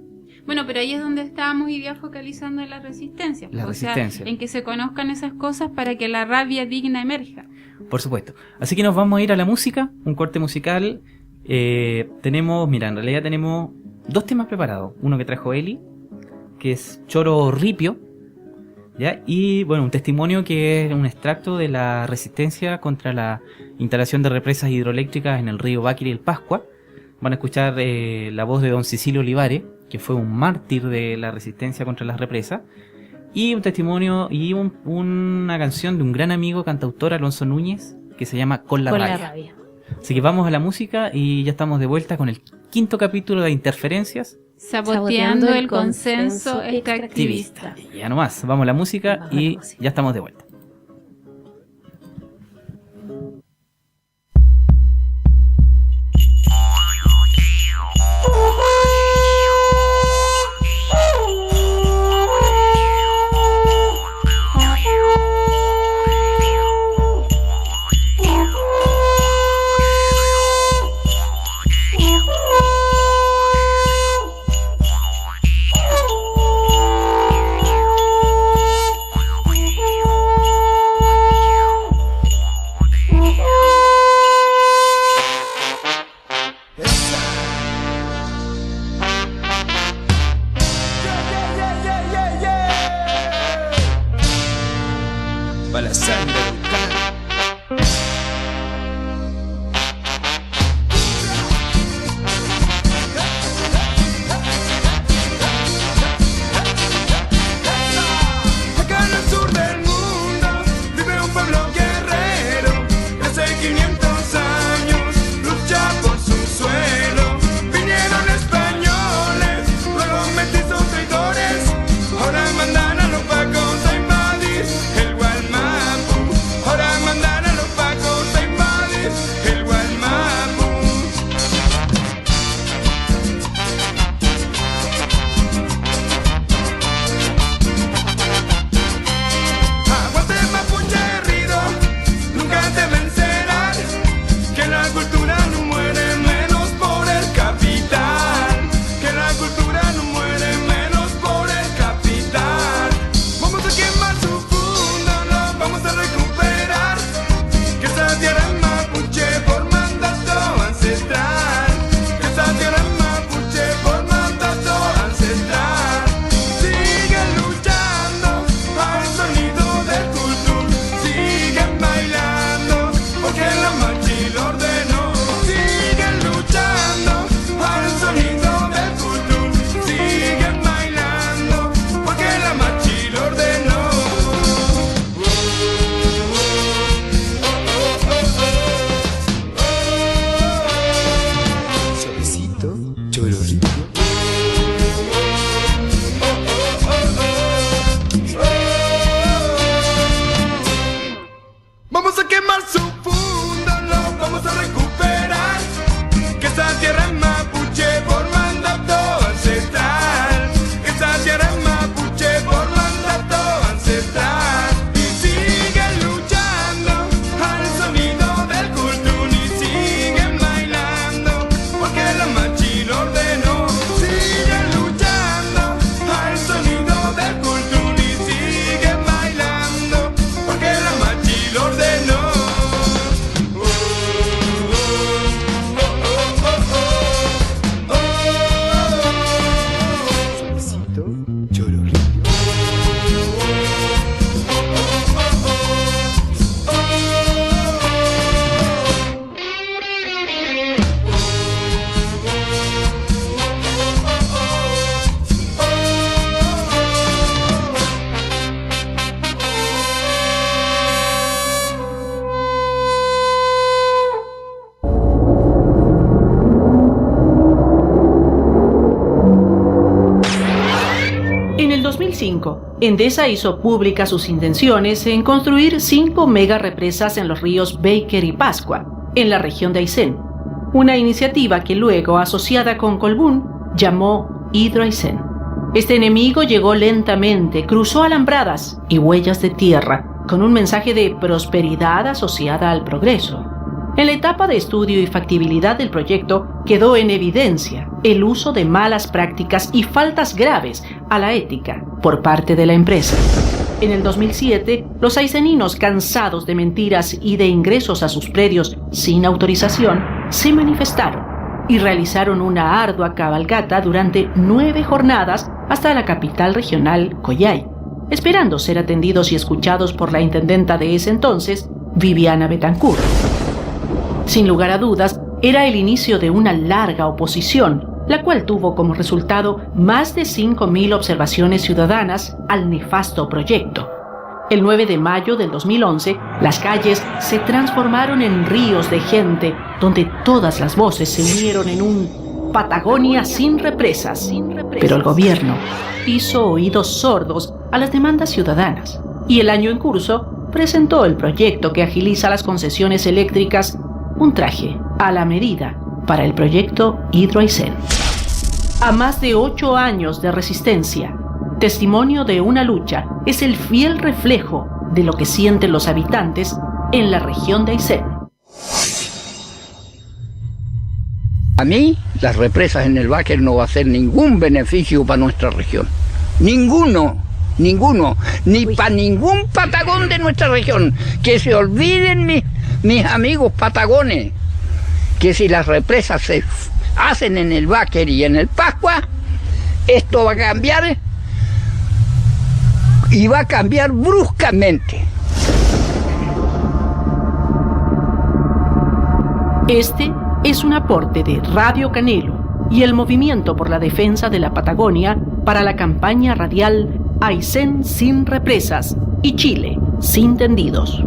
Bueno, pero ahí es donde estábamos hoy día focalizando en la resistencia. Sea, en que se conozcan esas cosas para que la rabia digna emerja. Por supuesto. Así que nos vamos a ir a la música, un corte musical. En realidad tenemos dos temas preparados. Uno que trajo Eli, que es Choro Ripio, ¿ya? Y bueno, un testimonio que es un extracto de la resistencia contra la instalación de represas hidroeléctricas en el río Báquer y el Pascua. Van a escuchar la voz de don Cecilio Olivares, que fue un mártir de la resistencia contra las represas, y un testimonio y una canción de un gran amigo cantautor, Alonso Núñez, que se llama Con la rabia. Así que vamos a la música y ya estamos de vuelta con el quinto capítulo de Interferencias Saboteando el consenso extractivista. Y ya nomás, vamos a la música y ya estamos de vuelta. En el 2005, Endesa hizo públicas sus intenciones en construir 5 mega represas en los ríos Baker y Pascua, en la región de Aysén, una iniciativa que luego, asociada con Colbún, llamó Hidro Aysén. Este enemigo llegó lentamente, cruzó alambradas y huellas de tierra, con un mensaje de prosperidad asociada al progreso. En la etapa de estudio y factibilidad del proyecto quedó en evidencia el uso de malas prácticas y faltas graves a la ética por parte de la empresa. En el 2007, los ayseninos, cansados de mentiras y de ingresos a sus predios sin autorización, se manifestaron y realizaron una ardua cabalgata durante 9 jornadas hasta la capital regional, Coyhai, esperando ser atendidos y escuchados por la intendenta de ese entonces, Viviana Betancourt. Sin lugar a dudas, era el inicio de una larga oposición, la cual tuvo como resultado más de 5.000 observaciones ciudadanas al nefasto proyecto. El 9 de mayo del 2011, las calles se transformaron en ríos de gente, donde todas las voces se unieron en un Patagonia sin represas. Pero el gobierno hizo oídos sordos a las demandas ciudadanas y el año en curso presentó el proyecto que agiliza las concesiones eléctricas, un traje a la medida para el proyecto Hidro Aysén. A más de 8 años de resistencia, testimonio de una lucha, es el fiel reflejo de lo que sienten los habitantes en la región de Aysén. A mí, las represas en el Báquer no va a ser ningún beneficio para nuestra región. Ninguno, ni para ningún patagón de nuestra región. Que se olviden mis amigos patagones, que si las represas se hacen en el Báquer y en el Pascua, esto va a cambiar y va a cambiar bruscamente. Este es un aporte de Radio Canelo y el Movimiento por la Defensa de la Patagonia para la campaña radial Aysén sin represas y Chile sin tendidos.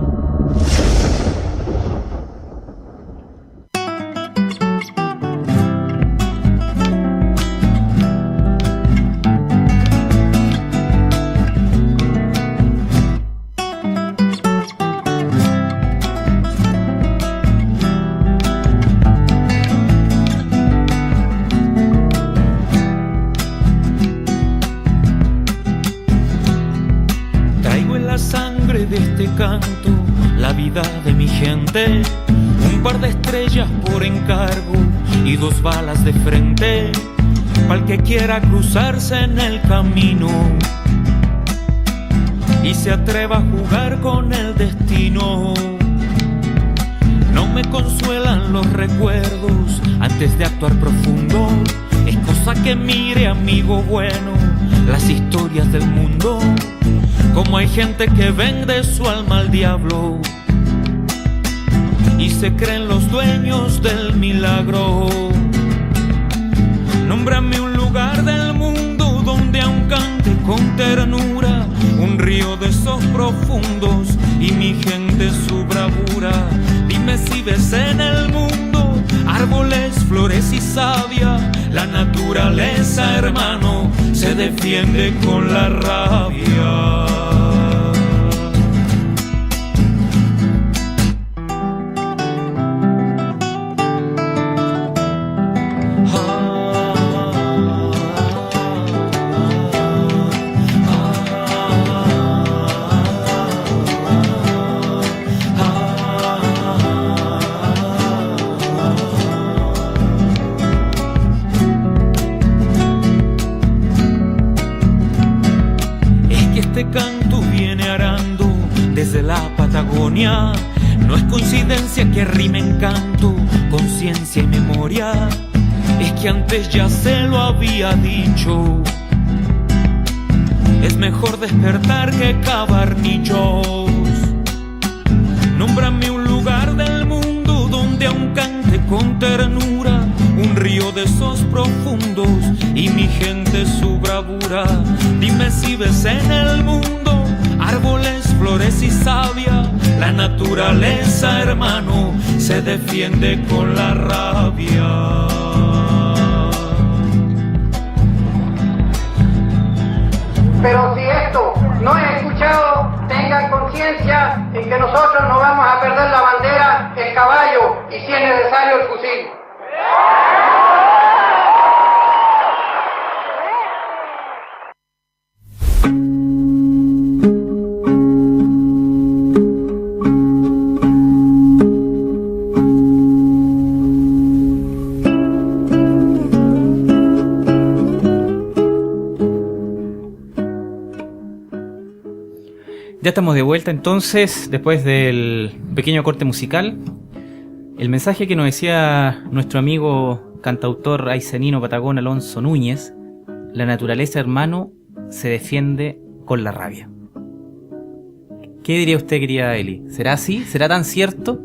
De este canto, la vida de mi gente, un par de estrellas por encargo y 2 balas de frente, pa'l que quiera cruzarse en el camino y se atreva a jugar con el destino. No me consuelan los recuerdos antes de actuar profundo, es cosa que mire, amigo bueno, las historias del mundo. Como hay gente que vende su alma al diablo y se creen los dueños del milagro. Nómbrame un lugar del mundo donde aún cante con ternura un río de esos profundos y mi gente su bravura. Dime si ves en el mundo árboles, flores y savia. La naturaleza, hermano, se defiende con la rabia. Canto viene arando desde la Patagonia. No es coincidencia que rimen canto, conciencia y memoria. Es que antes ya se lo había dicho. Es mejor despertar que cavar nichos. Nómbrame un lugar del mundo donde aún cante con ternura un río de esos profundos y mi gente su bravura. Dime si ves en el mundo árboles, flores y savia. La naturaleza, hermano, se defiende con la rabia. Pero si esto no es escuchado, tengan conciencia en que nosotros no vamos a perder la bandera, el caballo y si es necesario el fusil. Ya estamos de vuelta entonces, después del pequeño corte musical. El mensaje que nos decía nuestro amigo cantautor aysenino patagón Alonso Núñez: la naturaleza, hermano, se defiende con la rabia. ¿Qué diría usted, querida Eli? ¿Será así? ¿Será tan cierto?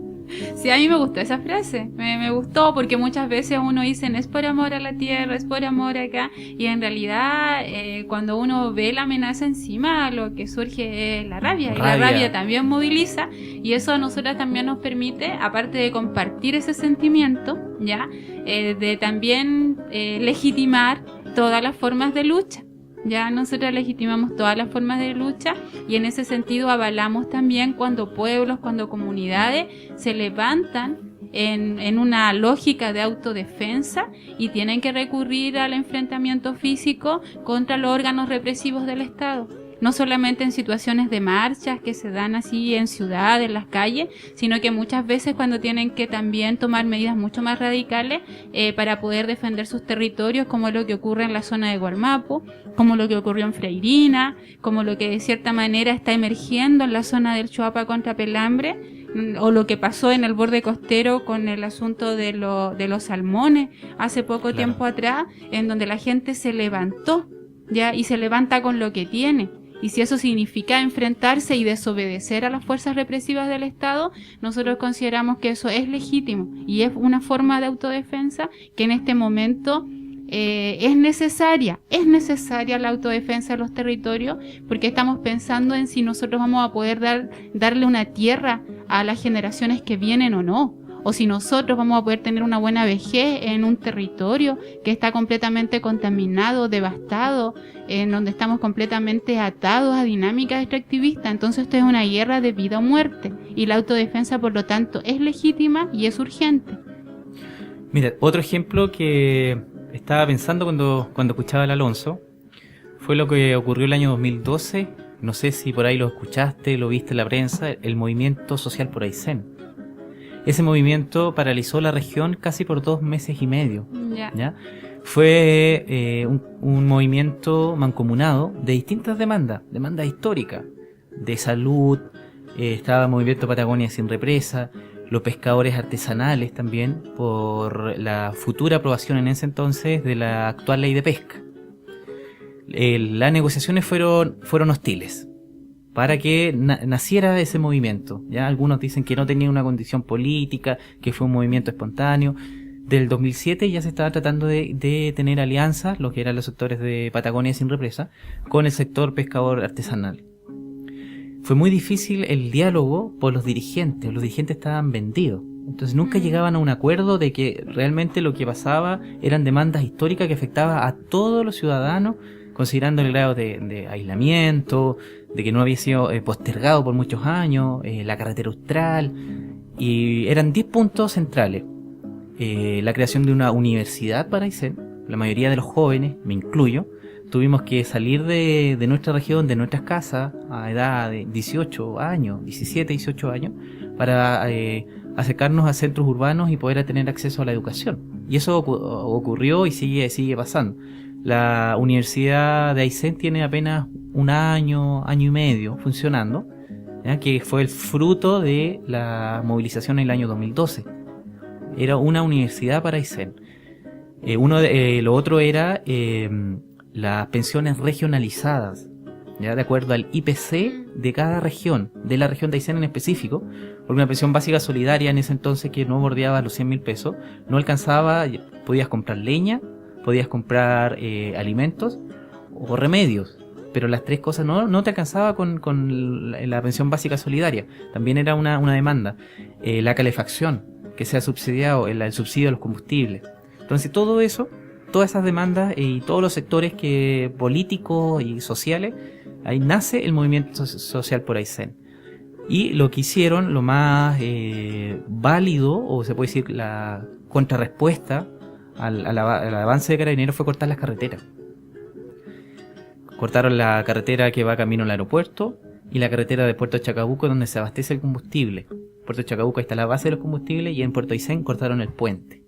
Sí, a mí me gustó esa frase, me gustó porque muchas veces uno dice es por amor a la tierra, es por amor acá, y en realidad cuando uno ve la amenaza encima, lo que surge es la rabia, y la rabia también moviliza, y eso a nosotras también nos permite, aparte de compartir ese sentimiento, ya, de también legitimar todas las formas de lucha. Ya nosotros legitimamos todas las formas de lucha y en ese sentido avalamos también cuando pueblos, cuando comunidades se levantan en una lógica de autodefensa y tienen que recurrir al enfrentamiento físico contra los órganos represivos del Estado. No solamente en situaciones de marchas que se dan así en ciudades, en las calles, sino que muchas veces cuando tienen que también tomar medidas mucho más radicales para poder defender sus territorios, como lo que ocurre en la zona de Gualmapu, como lo que ocurrió en Freirina, como lo que de cierta manera está emergiendo en la zona del Choapa contra Pelambre, o lo que pasó en el borde costero con el asunto de los salmones hace poco tiempo atrás, en donde la gente se levantó, ya, y se levanta con lo que tiene. Y si eso significa enfrentarse y desobedecer a las fuerzas represivas del Estado, nosotros consideramos que eso es legítimo y es una forma de autodefensa que en este momento es necesaria la autodefensa de los territorios, porque estamos pensando en si nosotros vamos a poder darle una tierra a las generaciones que vienen o no, o si nosotros vamos a poder tener una buena vejez en un territorio que está completamente contaminado, devastado, en donde estamos completamente atados a dinámicas extractivistas. Entonces esto es una guerra de vida o muerte, y la autodefensa por lo tanto es legítima y es urgente. Mira, otro ejemplo que estaba pensando cuando escuchaba al Alonso fue lo que ocurrió el año 2012, no sé si por ahí lo escuchaste, lo viste en la prensa, el movimiento social por Aysén. Ese movimiento paralizó la región casi por 2 meses y medio. ¿Ya? Fue un movimiento mancomunado de distintas demandas históricas, de salud, estaba el movimiento Patagonia sin represa, los pescadores artesanales también, por la futura aprobación en ese entonces de la actual ley de pesca. Las negociaciones fueron hostiles para que naciera ese movimiento. Ya algunos dicen que no tenía una condición política, que fue un movimiento espontáneo. Del 2007 ya se estaba tratando de tener alianzas, lo que eran los sectores de Patagonia sin represa, con el sector pescador artesanal. Fue muy difícil el diálogo por los dirigentes estaban vendidos. Entonces nunca llegaban a un acuerdo de que realmente lo que pasaba eran demandas históricas que afectaban a todos los ciudadanos, considerando el grado de aislamiento, de que no había sido postergado por muchos años, la carretera austral, y eran 10 puntos centrales. La creación de una universidad para Aysén. La mayoría de los jóvenes, me incluyo, tuvimos que salir de nuestra región, de nuestras casas, a edad de 18 años, 17, 18 años, para acercarnos a centros urbanos y poder tener acceso a la educación. Y eso ocurrió y sigue pasando. La Universidad de Aysén tiene apenas un año y medio funcionando, ¿ya? Que fue el fruto de la movilización en el año 2012. Era una universidad para Aysén. Lo otro era las pensiones regionalizadas, ¿ya? De acuerdo al IPC de cada región, de la región de Aysén en específico, porque una pensión básica solidaria en ese entonces que no bordeaba los 100.000 pesos, no alcanzaba, podías comprar leña, podías comprar alimentos o remedios, pero las tres cosas no te alcanzaba con la pensión básica solidaria. También era una demanda. La calefacción, que sea subsidiado, el subsidio de los combustibles. Entonces todo eso, todas esas demandas y todos los sectores políticos y sociales, ahí nace el movimiento social por Aysén. Y lo que hicieron, lo más válido, o se puede decir la contrarrespuesta al avance de Carabineros, fue cortar las carreteras. Cortaron la carretera que va camino al aeropuerto y la carretera de Puerto Chacabuco, donde se abastece el combustible. Puerto Chacabuco está la base de los combustibles, y en Puerto Aysén cortaron el puente.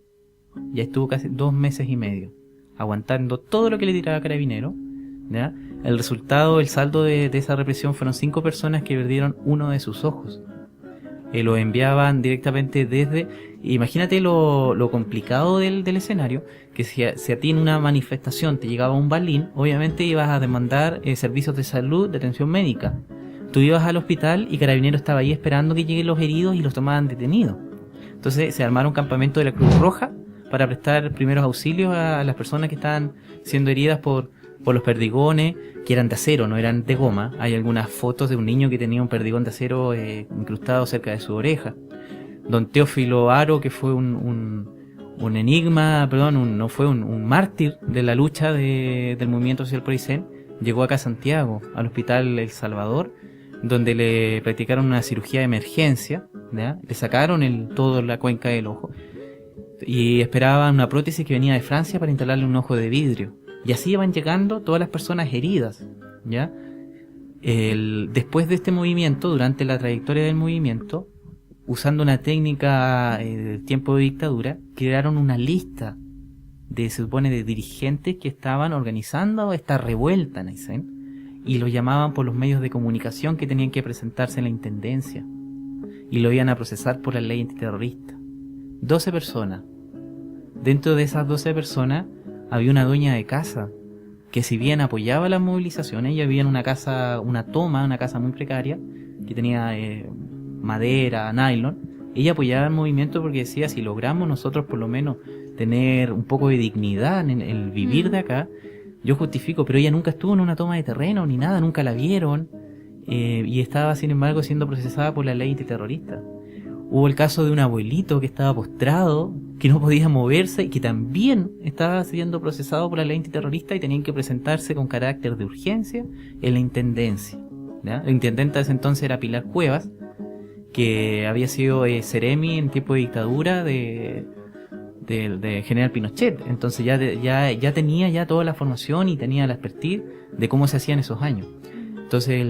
Ya estuvo casi 2 meses y medio aguantando todo lo que le tiraba Carabineros, ¿ya? El resultado, el saldo de esa represión fueron 5 personas que perdieron uno de sus ojos. Lo enviaban directamente desde... Imagínate lo complicado del escenario, que si a ti en una manifestación te llegaba un balín, obviamente ibas a demandar servicios de salud, de atención médica. Tú ibas al hospital y Carabineros estaba ahí esperando que lleguen los heridos y los tomaban detenidos. Entonces se armaron campamentos de la Cruz Roja para prestar primeros auxilios a las personas que estaban siendo heridas por los perdigones, que eran de acero, no eran de goma. Hay algunas fotos de un niño que tenía un perdigón de acero incrustado cerca de su oreja. Don Teófilo Haro, que fue un enigma, no fue un mártir de la lucha del movimiento social por Aysén, llegó acá a Santiago, al Hospital El Salvador, donde le practicaron una cirugía de emergencia, ¿ya? Le sacaron toda la cuenca del ojo y esperaban una prótesis que venía de Francia para instalarle un ojo de vidrio. Y así iban llegando todas las personas heridas, ¿ya? Después de este movimiento, durante la trayectoria del movimiento, usando una técnica del tiempo de dictadura, crearon una lista se supone, de dirigentes que estaban organizando esta revuelta en Aysén, y lo llamaban por los medios de comunicación que tenían que presentarse en la intendencia, y lo iban a procesar por la ley antiterrorista. 12 personas. Dentro de esas 12 personas había una dueña de casa que, si bien apoyaba las movilizaciones, ella vivía en una casa muy precaria, que tenía madera, nylon. Ella apoyaba el movimiento porque decía, si logramos nosotros por lo menos tener un poco de dignidad en el vivir de acá, yo justifico. Pero ella nunca estuvo en una toma de terreno ni nada, nunca la vieron, y estaba sin embargo siendo procesada por la ley antiterrorista. Hubo el caso de un abuelito que estaba postrado, que no podía moverse y que también estaba siendo procesado por la ley antiterrorista, y tenían que presentarse con carácter de urgencia en la intendencia, ¿ya? La intendenta de ese entonces era Pilar Cuevas, que había sido seremi en tiempo de dictadura de General Pinochet. Entonces ya tenía toda la formación y tenía la expertise de cómo se hacían esos años. Entonces,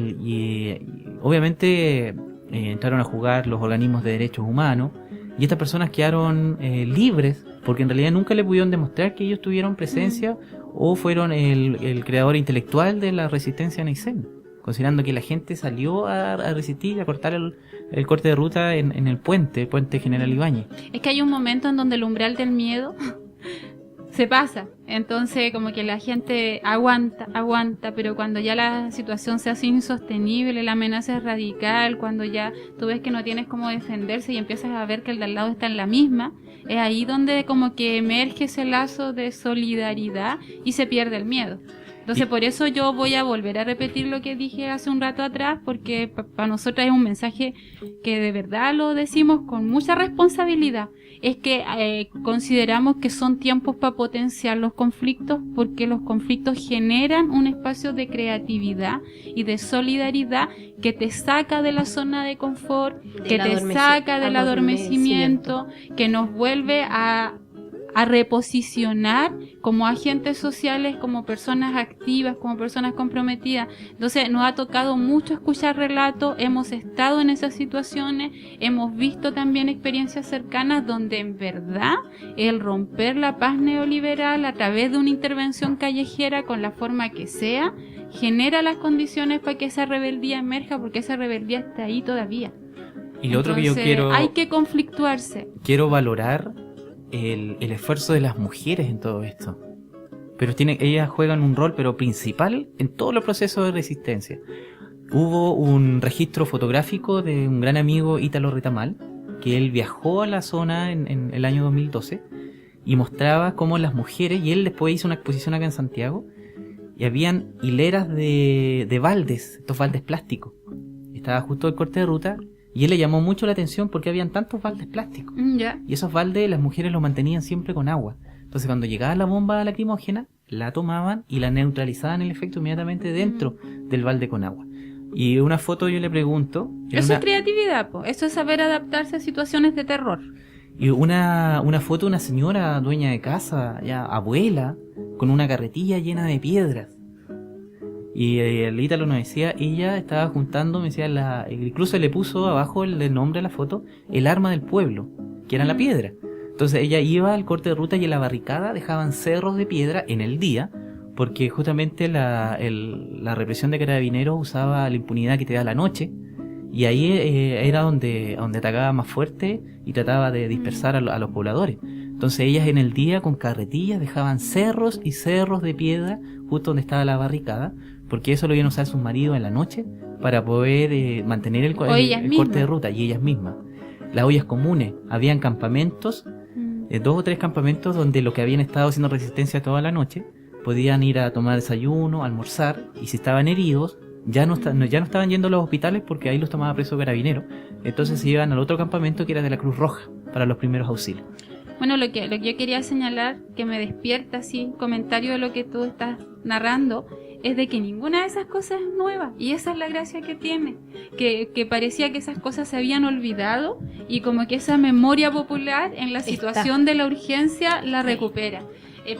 obviamente entraron a jugar los organismos de derechos humanos, y estas personas quedaron libres, porque en realidad nunca le pudieron demostrar que ellos tuvieron presencia o fueron el creador intelectual de la resistencia en Aysén, considerando que la gente salió a resistir y a cortar el corte de ruta en el puente General Ibáñez. Es que hay un momento en donde el umbral del miedo se pasa, entonces como que la gente aguanta, pero cuando ya la situación se hace insostenible, la amenaza es radical, cuando ya tú ves que no tienes cómo defenderse y empiezas a ver que el de al lado está en la misma, es ahí donde como que emerge ese lazo de solidaridad y se pierde el miedo. Entonces por eso yo voy a volver a repetir lo que dije hace un rato atrás, porque para nosotros es un mensaje que de verdad lo decimos con mucha responsabilidad. Es que consideramos que son tiempos para potenciar los conflictos, porque los conflictos generan un espacio de creatividad y de solidaridad que te saca de la zona de confort, que te saca del adormecimiento, que nos vuelve a reposicionar como agentes sociales, como personas activas, como personas comprometidas. Entonces nos ha tocado mucho escuchar relatos, hemos estado en esas situaciones, hemos visto también experiencias cercanas donde en verdad el romper la paz neoliberal a través de una intervención callejera, con la forma que sea, genera las condiciones para que esa rebeldía emerja, porque esa rebeldía está ahí todavía. Y lo otro que yo quiero... Hay que conflictuarse. Quiero valorar el esfuerzo de las mujeres en todo esto, pero ellas juegan un rol principal en todos los procesos de resistencia. Hubo un registro fotográfico de un gran amigo, Ítalo Retamal, que él viajó a la zona en el año 2012 y mostraba cómo las mujeres, y él después hizo una exposición acá en Santiago, y habían hileras de baldes, estos baldes plásticos. Estaba justo el corte de ruta, y él le llamó mucho la atención porque habían tantos baldes plásticos. Y esos baldes las mujeres los mantenían siempre con agua. Entonces cuando llegaba la bomba lacrimógena, la tomaban y la neutralizaban el efecto inmediatamente dentro del balde con agua. Y una foto yo le pregunto... Eso es creatividad, eso es saber adaptarse a situaciones de terror. Y una foto de una señora dueña de casa, ya abuela, con una carretilla llena de piedras. Y el Ítalo nos decía, ella estaba juntando, me decía, incluso le puso abajo el nombre de la foto, el arma del pueblo, que era la piedra. Entonces ella iba al corte de ruta y en la barricada dejaban cerros de piedra en el día, porque justamente la represión de Carabineros usaba la impunidad que te da la noche, y ahí era donde atacaba más fuerte y trataba de dispersar a los pobladores. Entonces ellas en el día con carretillas dejaban cerros y cerros de piedra justo donde estaba la barricada, porque eso lo iban a usar sus maridos en la noche para poder mantener el corte de ruta, y ellas mismas. las ollas comunes, habían campamentos, 2 o 3 campamentos donde los que habían estado haciendo resistencia toda la noche podían ir a tomar desayuno, almorzar, y si estaban heridos ya no estaban yendo a los hospitales porque ahí los tomaba preso Carabineros, entonces se iban al otro campamento que era de la Cruz Roja para los primeros auxilios. Bueno, lo que yo quería señalar, que me despierta así, comentario de lo que tú estás narrando, es de que ninguna de esas cosas es nueva, y esa es la gracia que tiene, que parecía que esas cosas se habían olvidado, y como que esa memoria popular en la situación de la urgencia la recupera.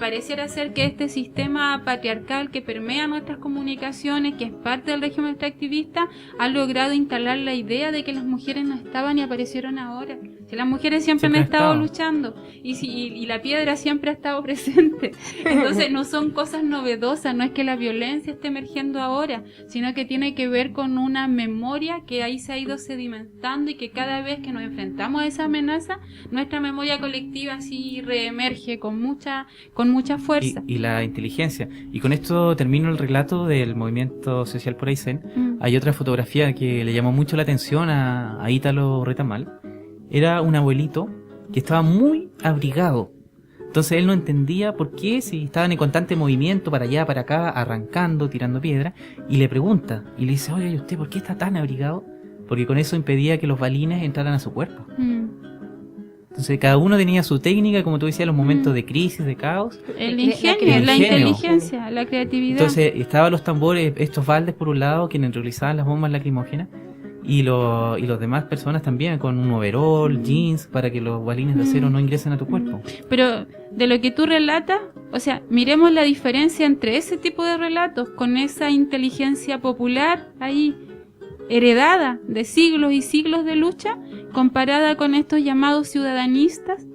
Pareciera ser que este sistema patriarcal que permea nuestras comunicaciones, que es parte del régimen extractivista, ha logrado instalar la idea de que las mujeres no estaban y aparecieron ahora. Si las mujeres siempre han estado luchando y la piedra siempre ha estado presente. Entonces no son cosas novedosas, no es que la violencia esté emergiendo ahora, sino que tiene que ver con una memoria que ahí se ha ido sedimentando y que cada vez que nos enfrentamos a esa amenaza, nuestra memoria colectiva así reemerge con mucha fuerza. Y la inteligencia. Y con esto termino el relato del movimiento social por Aysén. Hay otra fotografía que le llamó mucho la atención a Ítalo Retamal. Era un abuelito que estaba muy abrigado. Entonces él no entendía por qué, si estaban en constante movimiento para allá, para acá, arrancando, tirando piedra, y le pregunta, y le dice, oye, ¿y usted por qué está tan abrigado? Porque con eso impedía que los balines entraran a su cuerpo. Entonces cada uno tenía su técnica, como tú decías, los momentos de crisis, de caos. El ingenio, la inteligencia, la creatividad. Entonces estaban los tambores, estos baldes por un lado, quienes realizaban las bombas lacrimógenas, y los demás personas también, con un overol, jeans, para que los balines de acero no ingresen a tu cuerpo. Pero de lo que tú relatas, o sea, miremos la diferencia entre ese tipo de relatos, con esa inteligencia popular ahí, heredada de siglos y siglos de lucha, comparada con estos llamados ciudadanistas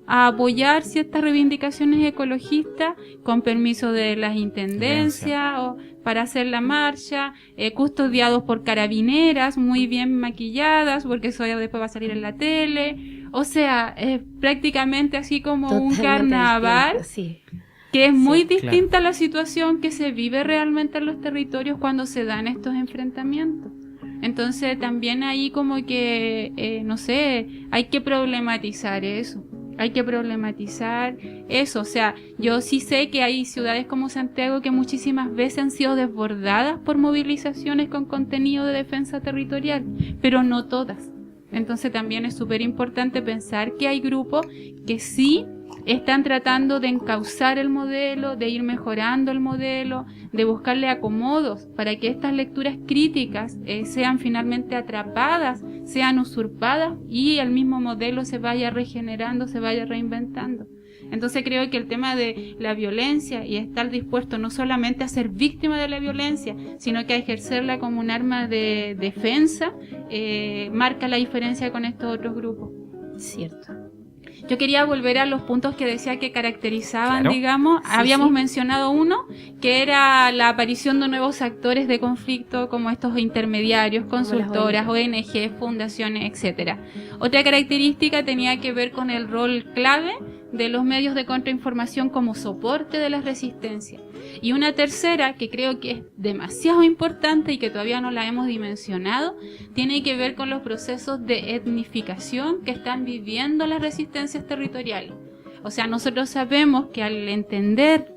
a apoyar ciertas reivindicaciones ecologistas con permiso de las intendencias o para hacer la marcha, custodiados por carabineras muy bien maquilladas, porque eso ya después va a salir en la tele. O sea, es prácticamente así como un carnaval, que es muy distinta a la situación que se vive realmente en los territorios cuando se dan estos enfrentamientos. Entonces también ahí como que, no sé, hay que problematizar eso. O sea, yo sí sé que hay ciudades como Santiago que muchísimas veces han sido desbordadas por movilizaciones con contenido de defensa territorial, pero no todas. Entonces también es súper importante pensar que hay grupos que sí están tratando de encauzar el modelo, de ir mejorando el modelo, de buscarle acomodos para que estas lecturas críticas sean finalmente atrapadas, sean usurpadas y el mismo modelo se vaya regenerando, se vaya reinventando. Entonces creo que el tema de la violencia y estar dispuesto no solamente a ser víctima de la violencia, sino que a ejercerla como un arma de defensa, marca la diferencia con estos otros grupos. Cierto. Yo quería volver a los puntos que decía que caracterizaban, digamos. Habíamos mencionado uno, que era la aparición de nuevos actores de conflicto, como estos intermediarios, consultoras, ONG, fundaciones, etcétera. Otra característica tenía que ver con el rol clave de los medios de contrainformación como soporte de la resistencia. Y una tercera, que creo que es demasiado importante y que todavía no la hemos dimensionado, tiene que ver con los procesos de etnificación que están viviendo las resistencias territoriales. O sea, nosotros sabemos que al entender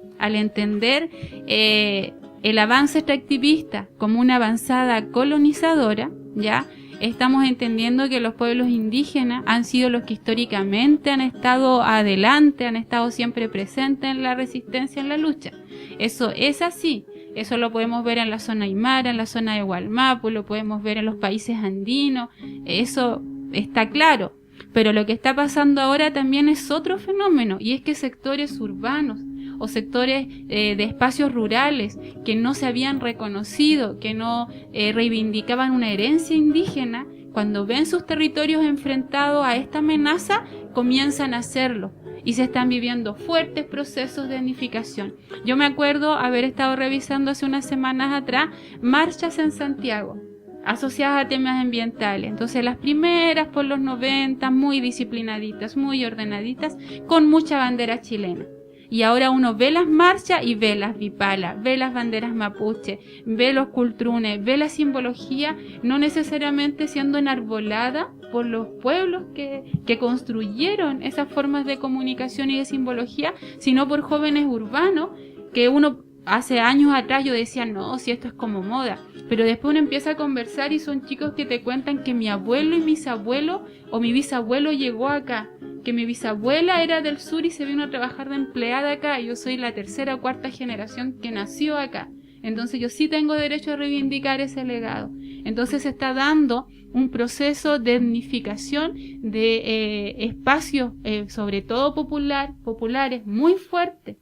el avance extractivista como una avanzada colonizadora, ya estamos entendiendo que los pueblos indígenas han sido los que históricamente han estado adelante, han estado siempre presentes en la resistencia, en la lucha. Eso es así. Eso lo podemos ver en la zona aymara, en la zona de Hualmapu, lo podemos ver en los países andinos. Eso está claro. Pero lo que está pasando ahora también es otro fenómeno, y es que sectores urbanos o sectores de espacios rurales que no se habían reconocido, que no reivindicaban una herencia indígena, cuando ven sus territorios enfrentados a esta amenaza, comienzan a hacerlo. Y se están viviendo fuertes procesos de etnificación. Yo me acuerdo haber estado revisando hace unas semanas atrás marchas en Santiago, asociadas a temas ambientales. Entonces las primeras por los 90, muy disciplinaditas, muy ordenaditas, con mucha bandera chilena. Y ahora uno ve las marchas y ve las vipalas, ve las banderas mapuche, ve los cultrunes, ve la simbología, no necesariamente siendo enarbolada por los pueblos que construyeron esas formas de comunicación y de simbología, sino por jóvenes urbanos que uno hace años atrás yo decía, no, si esto es como moda, pero después uno empieza a conversar y son chicos que te cuentan que mi abuelo y mis abuelos o mi bisabuelo llegó acá, que mi bisabuela era del sur y se vino a trabajar de empleada acá, y yo soy la tercera o cuarta generación que nació acá, entonces yo sí tengo derecho a reivindicar ese legado. Entonces se está dando un proceso de etnificación de espacios, sobre todo populares, muy fuertes,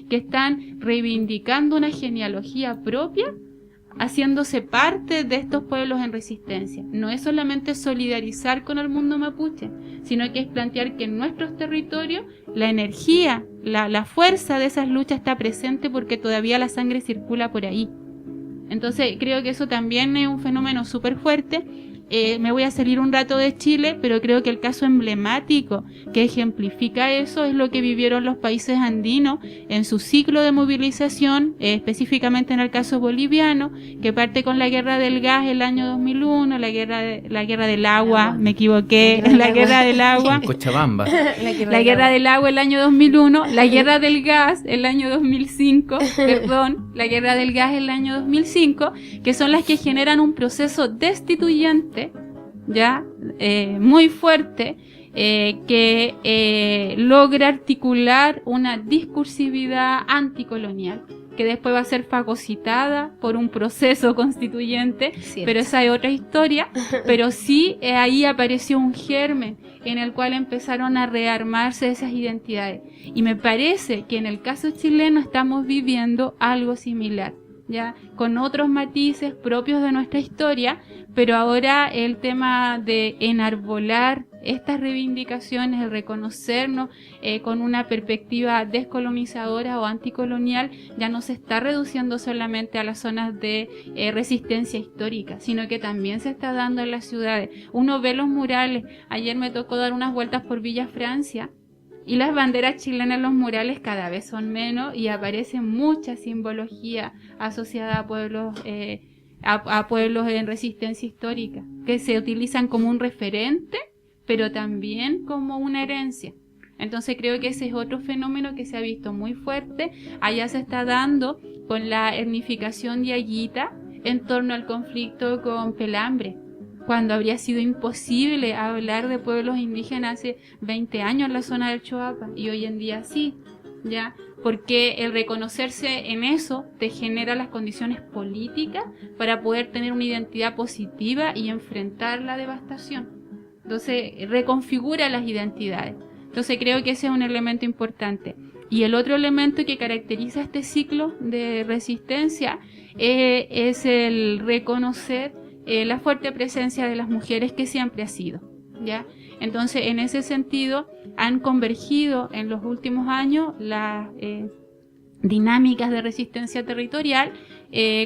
que están reivindicando una genealogía propia, haciéndose parte de estos pueblos en resistencia. No es solamente solidarizar con el mundo mapuche, sino que es plantear que en nuestros territorios la energía, la fuerza de esas luchas está presente porque todavía la sangre circula por ahí. Entonces creo que eso también es un fenómeno súper fuerte. Me voy a salir un rato de Chile, pero creo que el caso emblemático que ejemplifica eso es lo que vivieron los países andinos en su ciclo de movilización, específicamente en el caso boliviano, que parte con la guerra del gas el año 2001, la guerra del agua, me equivoqué, la guerra del agua, Cochabamba, la guerra del agua el año 2001, la guerra del gas el año 2005, la guerra del gas el año 2005, que son las que generan un proceso destituyente ya muy fuerte, que logra articular una discursividad anticolonial que después va a ser fagocitada por un proceso constituyente. Cierto. Pero esa es otra historia. Pero sí, ahí apareció un germen en el cual empezaron a rearmarse esas identidades, y me parece que en el caso chileno estamos viviendo algo similar, ya con otros matices propios de nuestra historia, pero ahora el tema de enarbolar estas reivindicaciones, el reconocernos con una perspectiva descolonizadora o anticolonial, ya no se está reduciendo solamente a las zonas de resistencia histórica, sino que también se está dando en las ciudades. Uno ve los murales. Ayer me tocó dar unas vueltas por Villa Francia, y las banderas chilenas en los murales cada vez son menos y aparece mucha simbología asociada a pueblos en resistencia histórica, que se utilizan como un referente, pero también como una herencia. Entonces creo que ese es otro fenómeno que se ha visto muy fuerte. Allá se está dando con la etnificación diaguita en torno al conflicto con Pelambre, cuando habría sido imposible hablar de pueblos indígenas hace 20 años en la zona del Choapa, y hoy en día sí, ¿ya? Porque el reconocerse en eso te genera las condiciones políticas para poder tener una identidad positiva y enfrentar la devastación. Entonces reconfigura las identidades. Entonces creo que ese es un elemento importante. Y el otro elemento que caracteriza este ciclo de resistencia es el reconocer la fuerte presencia de las mujeres, que siempre ha sido, ¿ya? Entonces, en ese sentido, han convergido en los últimos años las dinámicas de resistencia territorial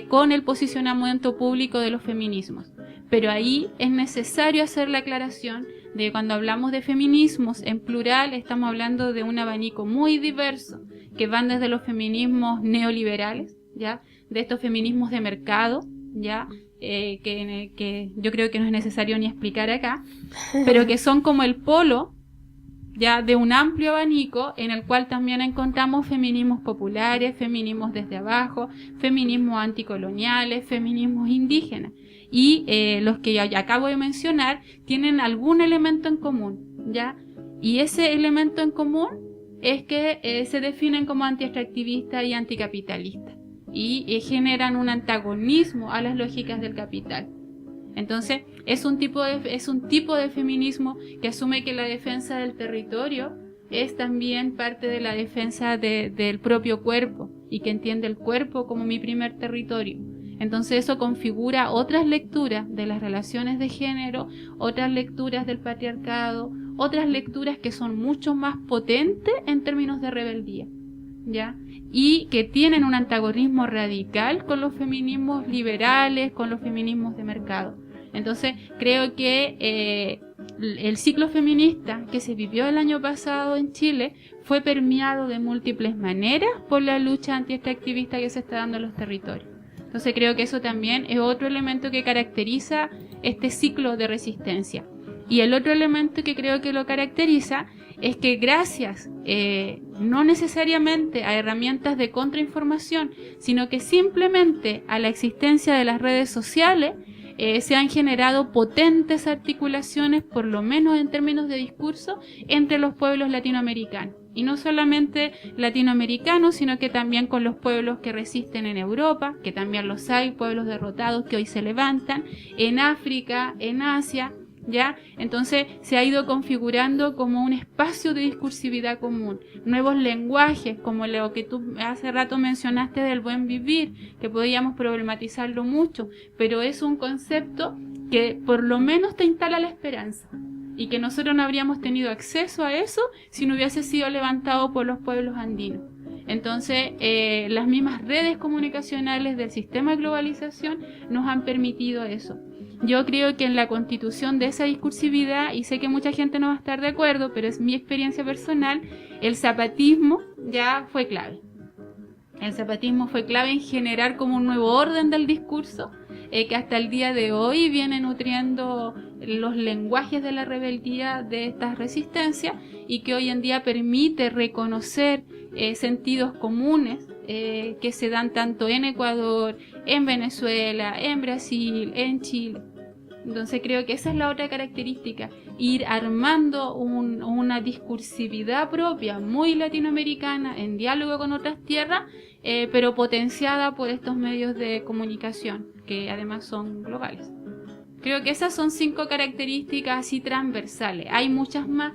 con el posicionamiento público de los feminismos. Pero ahí es necesario hacer la aclaración de que cuando hablamos de feminismos en plural, estamos hablando de un abanico muy diverso, que van desde los feminismos neoliberales, ¿ya? De estos feminismos de mercado, ¿ya? Que yo creo que no es necesario ni explicar acá, pero que son como el polo ya de un amplio abanico en el cual también encontramos feminismos populares, feminismos desde abajo, feminismos anticoloniales, feminismos indígenas, y los que ya acabo de mencionar tienen algún elemento en común, ¿ya? Y ese elemento en común es que se definen como antiextractivistas y anticapitalistas, y generan un antagonismo a las lógicas del capital. Entonces es un tipo de feminismo que asume que la defensa del territorio es también parte de la defensa del propio cuerpo, y que entiende el cuerpo como mi primer territorio. Entonces eso configura otras lecturas de las relaciones de género, otras lecturas del patriarcado, otras lecturas que son mucho más potentes en términos de rebeldía, ¿ya? Y que tienen un antagonismo radical con los feminismos liberales, con los feminismos de mercado. Entonces creo que el ciclo feminista que se vivió el año pasado en Chile fue permeado de múltiples maneras por la lucha anti-extractivista que se está dando en los territorios. Entonces creo que eso también es otro elemento que caracteriza este ciclo de resistencia. Y el otro elemento que creo que lo caracteriza es que gracias, no necesariamente a herramientas de contrainformación, sino que simplemente a la existencia de las redes sociales, se han generado potentes articulaciones, por lo menos en términos de discurso, entre los pueblos latinoamericanos. Y no solamente latinoamericanos, sino que también con los pueblos que resisten en Europa, que también los hay, pueblos derrotados que hoy se levantan, en África, en Asia, ¿ya? Entonces se ha ido configurando como un espacio de discursividad común, nuevos lenguajes, como lo que tú hace rato mencionaste del buen vivir, que podíamos problematizarlo mucho, pero es un concepto que por lo menos te instala la esperanza, y que nosotros no habríamos tenido acceso a eso si no hubiese sido levantado por los pueblos andinos. Entonces, las mismas redes comunicacionales del sistema de globalización nos han permitido eso. Yo creo que en la constitución de esa discursividad, y sé que mucha gente no va a estar de acuerdo, pero es mi experiencia personal, el zapatismo ya fue clave. El zapatismo fue clave en generar como un nuevo orden del discurso, que hasta el día de hoy viene nutriendo los lenguajes de la rebeldía de estas resistencias, y que hoy en día permite reconocer sentidos comunes que se dan tanto en Ecuador, en Venezuela, en Brasil, en Chile. Entonces creo que esa es la otra característica, ir armando una discursividad propia, muy latinoamericana, en diálogo con otras tierras, pero potenciada por estos medios de comunicación, que además son globales. Creo que esas son 5 características así transversales. Hay muchas más,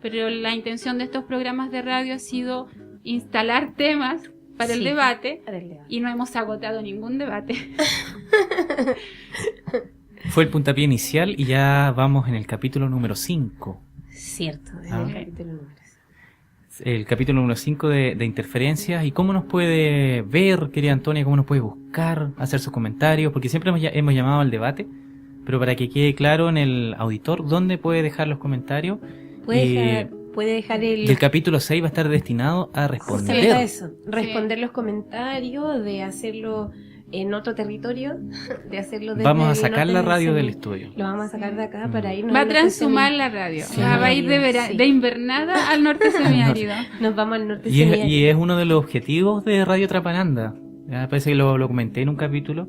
pero la intención de estos programas de radio ha sido instalar temas para el debate, y no hemos agotado ningún debate. Fue el puntapié inicial y ya vamos en el capítulo número 5. Cierto, el capítulo número 5. El capítulo número 5 de interferencias. ¿Y cómo nos puede ver, querida Antonia? ¿Cómo nos puede buscar, hacer sus comentarios? Porque siempre hemos llamado al debate, pero para que quede claro en el auditor, ¿dónde puede dejar los comentarios? Puede dejar el capítulo 6 va a estar destinado a responder. Eso, responder los comentarios, de hacerlo en otro territorio, de hacerlo desde vamos a sacar la radio del estudio. Lo vamos a sacar de acá para irnos. Va a transhumar la radio. Sí. Va a ir de invernada al norte semiárido. Nos vamos al norte semiárido. Y es uno de los objetivos de Radio Trapananda. Me parece que lo comenté en un capítulo,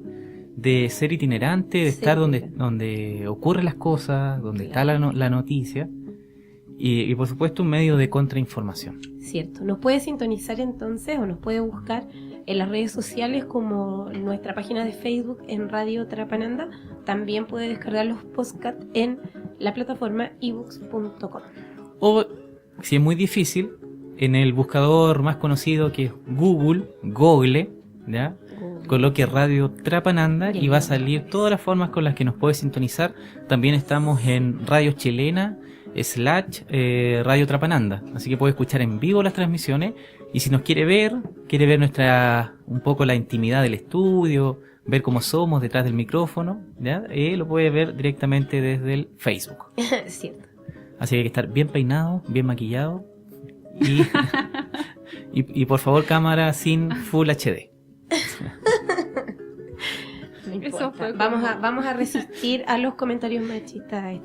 de ser itinerante, de estar donde ocurren las cosas, donde está la noticia. Y por supuesto un medio de contrainformación. Cierto. Nos puede sintonizar entonces, o nos puede buscar en las redes sociales, como nuestra página de Facebook en Radio Trapananda. También puede descargar los podcasts en la plataforma ebooks.com. O, si es muy difícil, en el buscador más conocido, que es Google, ¿ya? Coloque Radio Trapananda y va a salir todas las formas con las que nos puede sintonizar. También estamos en Radio Chilena / Radio Trapananda, así que puede escuchar en vivo las transmisiones, y si nos quiere ver un poco la intimidad del estudio, ver cómo somos detrás del micrófono, ¿ya? Lo puede ver directamente desde el Facebook. Cierto. Así que hay que estar bien peinado, bien maquillado y por favor cámara sin Full HD. No importa. Vamos a resistir a los comentarios machistas.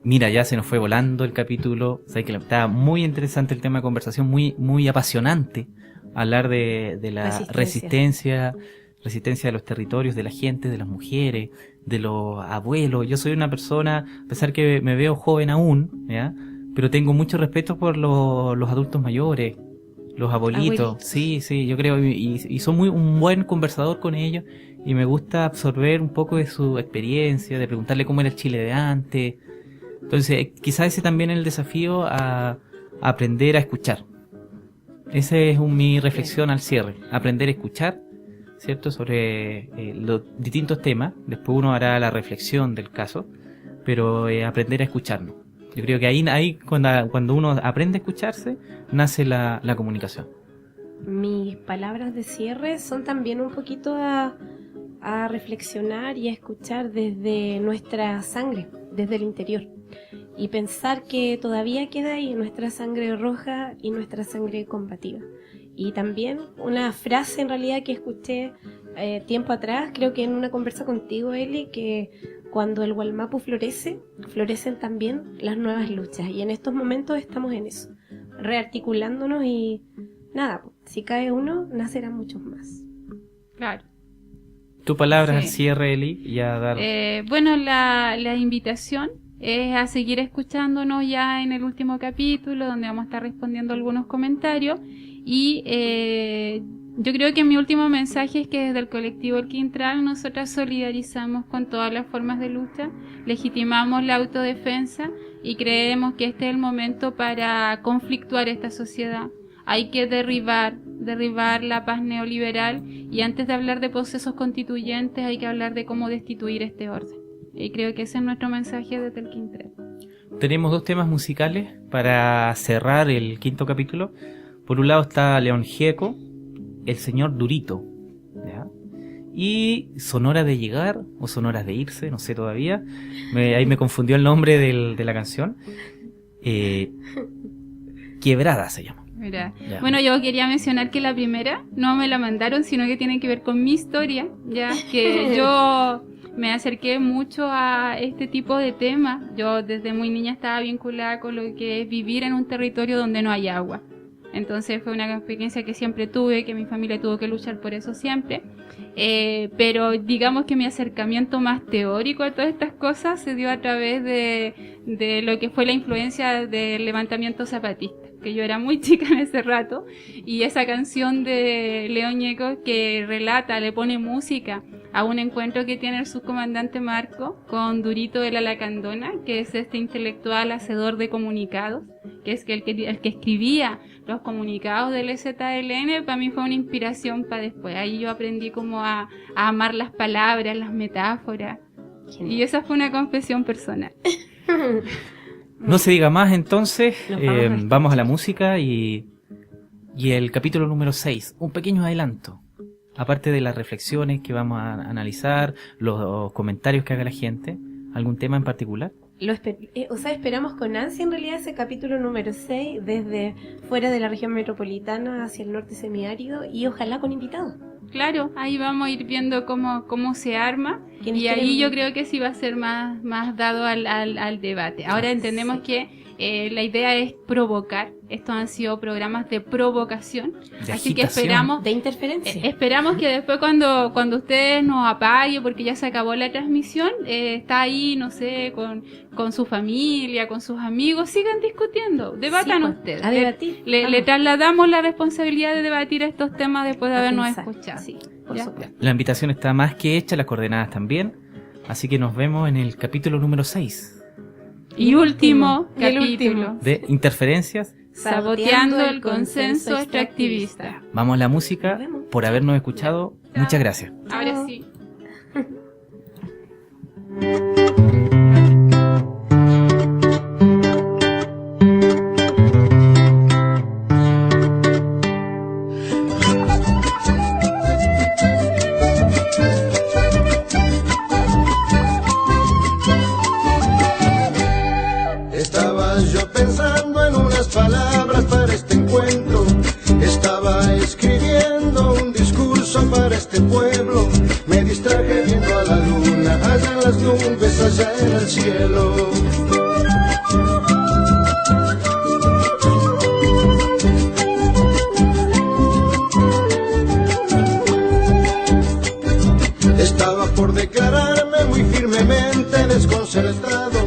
Mira, ya se nos fue volando el capítulo. Sabes que estaba muy interesante el tema de conversación, muy, muy apasionante. Hablar de la resistencia de los territorios, de la gente, de las mujeres, de los abuelos. Yo soy una persona, a pesar que me veo joven aún, ¿ya? Pero tengo mucho respeto por los adultos mayores, los abuelitos. Sí, yo creo, y soy un buen conversador con ellos, y me gusta absorber un poco de su experiencia, de preguntarle cómo era el Chile de antes. Entonces, quizás ese también es el desafío, a aprender a escuchar. Esa es mi reflexión al cierre, aprender a escuchar, ¿cierto? Sobre los distintos temas. Después uno hará la reflexión del caso, pero aprender a escucharnos. Yo creo que ahí cuando uno aprende a escucharse, nace la comunicación. Mis palabras de cierre son también un poquito a a reflexionar y a escuchar desde nuestra sangre, desde el interior. Y pensar que todavía queda ahí nuestra sangre roja y nuestra sangre combativa. Y también una frase en realidad que escuché tiempo atrás, creo que en una conversa contigo, Eli, que cuando el Wallmapu florece, florecen también las nuevas luchas. Y en estos momentos estamos en eso, rearticulándonos y nada, si cae uno, nacerán muchos más. Claro. Tu palabra al Sí. cierre, Eli, y a dar... Bueno, la invitación es a seguir escuchándonos ya en el último capítulo, donde vamos a estar respondiendo algunos comentarios. Y yo creo que mi último mensaje es que desde el colectivo El Quintral nosotras solidarizamos con todas las formas de lucha, legitimamos la autodefensa y creemos que este es el momento para conflictuar esta sociedad. Hay que derribar la paz neoliberal, y antes de hablar de procesos constituyentes hay que hablar de cómo destituir este orden. Y creo que ese es nuestro mensaje desde el Quintral. Tenemos 2 temas musicales para cerrar el 5º capítulo. Por un lado está León Gieco, El Señor Durito, ¿ya? Y Son horas de llegar o Son horas de irse, no sé todavía. Ahí me confundió el nombre de la canción. Quebrada se llama. Mira. Ya. Bueno, yo quería mencionar que la primera no me la mandaron, sino que tiene que ver con mi historia, ya que yo me acerqué mucho a este tipo de temas. Yo desde muy niña estaba vinculada con lo que es vivir en un territorio donde no hay agua. Entonces fue una experiencia que siempre tuve, que mi familia tuvo que luchar por eso siempre. Pero digamos que mi acercamiento más teórico a todas estas cosas se dio a través de lo que fue la influencia del levantamiento zapatista, que yo era muy chica en ese rato, y esa canción de León Gieco que relata, le pone música a un encuentro que tiene el subcomandante Marco con Durito de la Lacandona, que es este intelectual hacedor de comunicados, que es el que escribía los comunicados del EZLN. Para mí fue una inspiración para después. Ahí yo aprendí como a amar las palabras, las metáforas, y esa fue una confesión personal. No se diga más, entonces vamos a la música y el capítulo número 6, un pequeño adelanto. Aparte de las reflexiones que vamos a analizar, los comentarios que haga la gente, ¿algún tema en particular? Esperamos con ansia en realidad ese capítulo número 6 desde fuera de la región metropolitana hacia el norte semiárido, y ojalá con invitados. Claro, ahí vamos a ir viendo cómo se arma, y ahí yo creo que sí va a ser más dado al debate. Ahora entendemos que la idea es provocar. Estos han sido programas de provocación, así que esperamos de interferencia. Esperamos que después cuando ustedes nos apaguen, porque ya se acabó la transmisión, está ahí, no sé, con su familia, con sus amigos, sigan discutiendo, debatan ustedes. A debatir. Le trasladamos la responsabilidad de debatir estos temas después de habernos escuchado. Sí, por supuesto. La invitación está más que hecha, las coordenadas también, así que nos vemos en el capítulo número 6. Y último capítulo de Interferencias, saboteando el consenso extractivista. Vamos a la música. Por habernos escuchado, muchas gracias. Ahora sí. Estaba yo pensando en unas palabras para este encuentro. Estaba escribiendo un discurso para este pueblo. Me distraje viendo a la luna, allá en las nubes, allá en el cielo. Estaba por declararme muy firmemente desconcertado.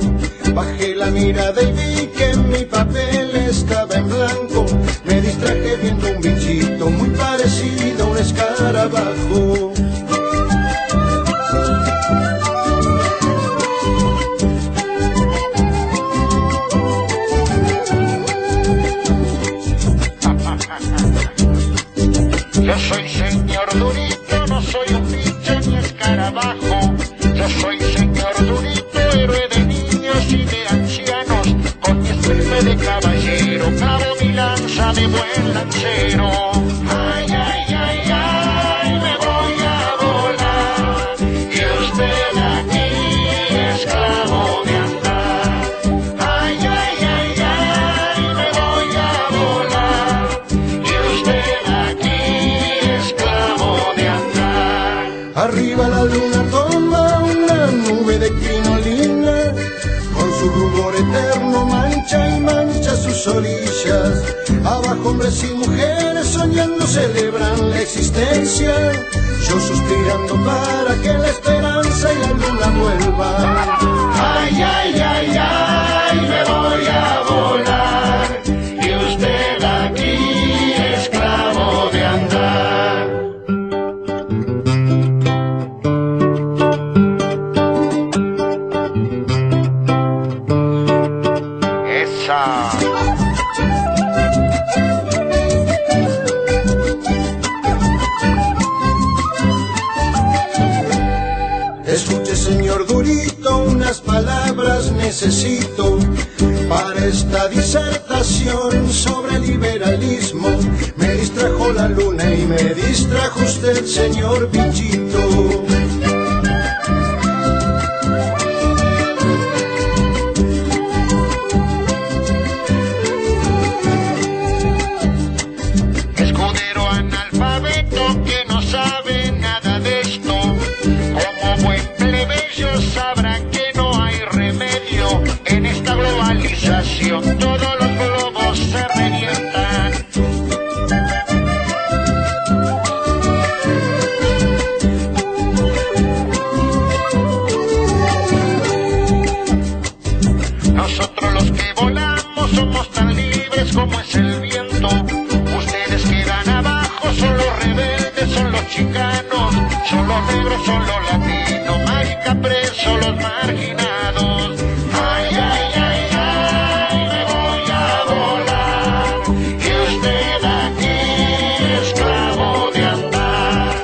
Bajé la mirada y vi que mi papel estaba en blanco. Me distraje viendo un bichito muy parecido a un escarabajo. Yo soy señor Durito, no soy un bicho ni escarabajo. Yo soy señor Durito, héroe de niños y de ancianos. Con mi estirpe de caballero, clavo mi lanza de buen lancero. Ay, ay, ay, ay, me voy a volar. orillas. Abajo hombres y mujeres soñando celebran la existencia. Yo suspirando para que la esperanza y la luna vuelvan. Ay, ay, ay, ay, me voy a volar. Y usted aquí, esclavo de andar. Esa. Escuche, señor Durito, unas palabras necesito para esta disertación sobre liberalismo. Me distrajo la luna y me distrajo usted, señor Bichito. Escudero analfabeto que no sabe nada de esto. Como buen plebeyo sabrá que no hay remedio en esta globalización. Todos los globos se revientan. Nosotros los que volamos somos tan libres como es el viento. Ustedes quedan abajo, son los rebeldes, son los chicanos, son los negros, son los latinos, marica presos, los marginados. Ay, ay, ay, ay, me voy a volar. Y usted aquí, esclavo de andar.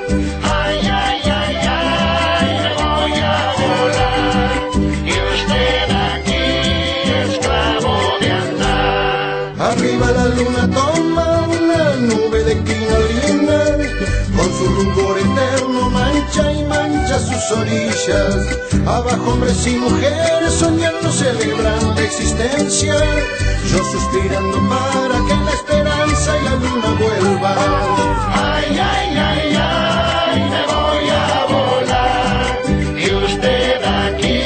Ay, ay, ay, ay, me voy a volar. Y usted aquí, esclavo de andar. Arriba la luna toma una nube de crinolina, con su rubor eterno mancha y mancha sus orillas. Abajo hombres y mujeres soñando celebran la existencia. Yo suspirando para que la esperanza y la luna vuelvan. Ay, ay, ay, ay, me voy a volar. Y usted aquí,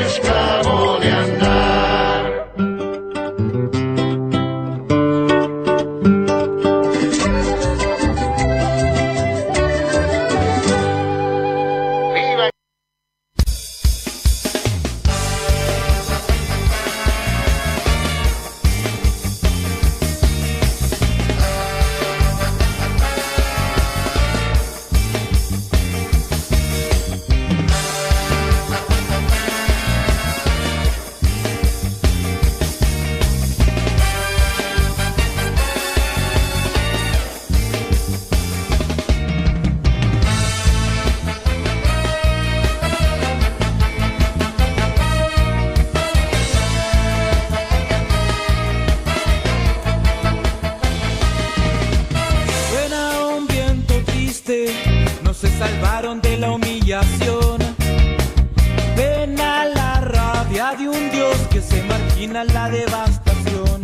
esclavo de andar. Viva. Suena un viento triste, no se salvaron de la humillación. Ven a la rabia de un Dios que se margina la devastación.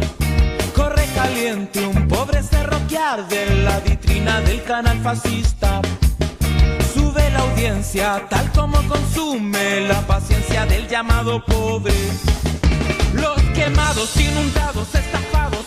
Corre caliente un pobre cerro que arde en la vitrina del canal fascista. Sube la audiencia tal como consume la paciencia del llamado pobre. Los quemados, inundados, estafados,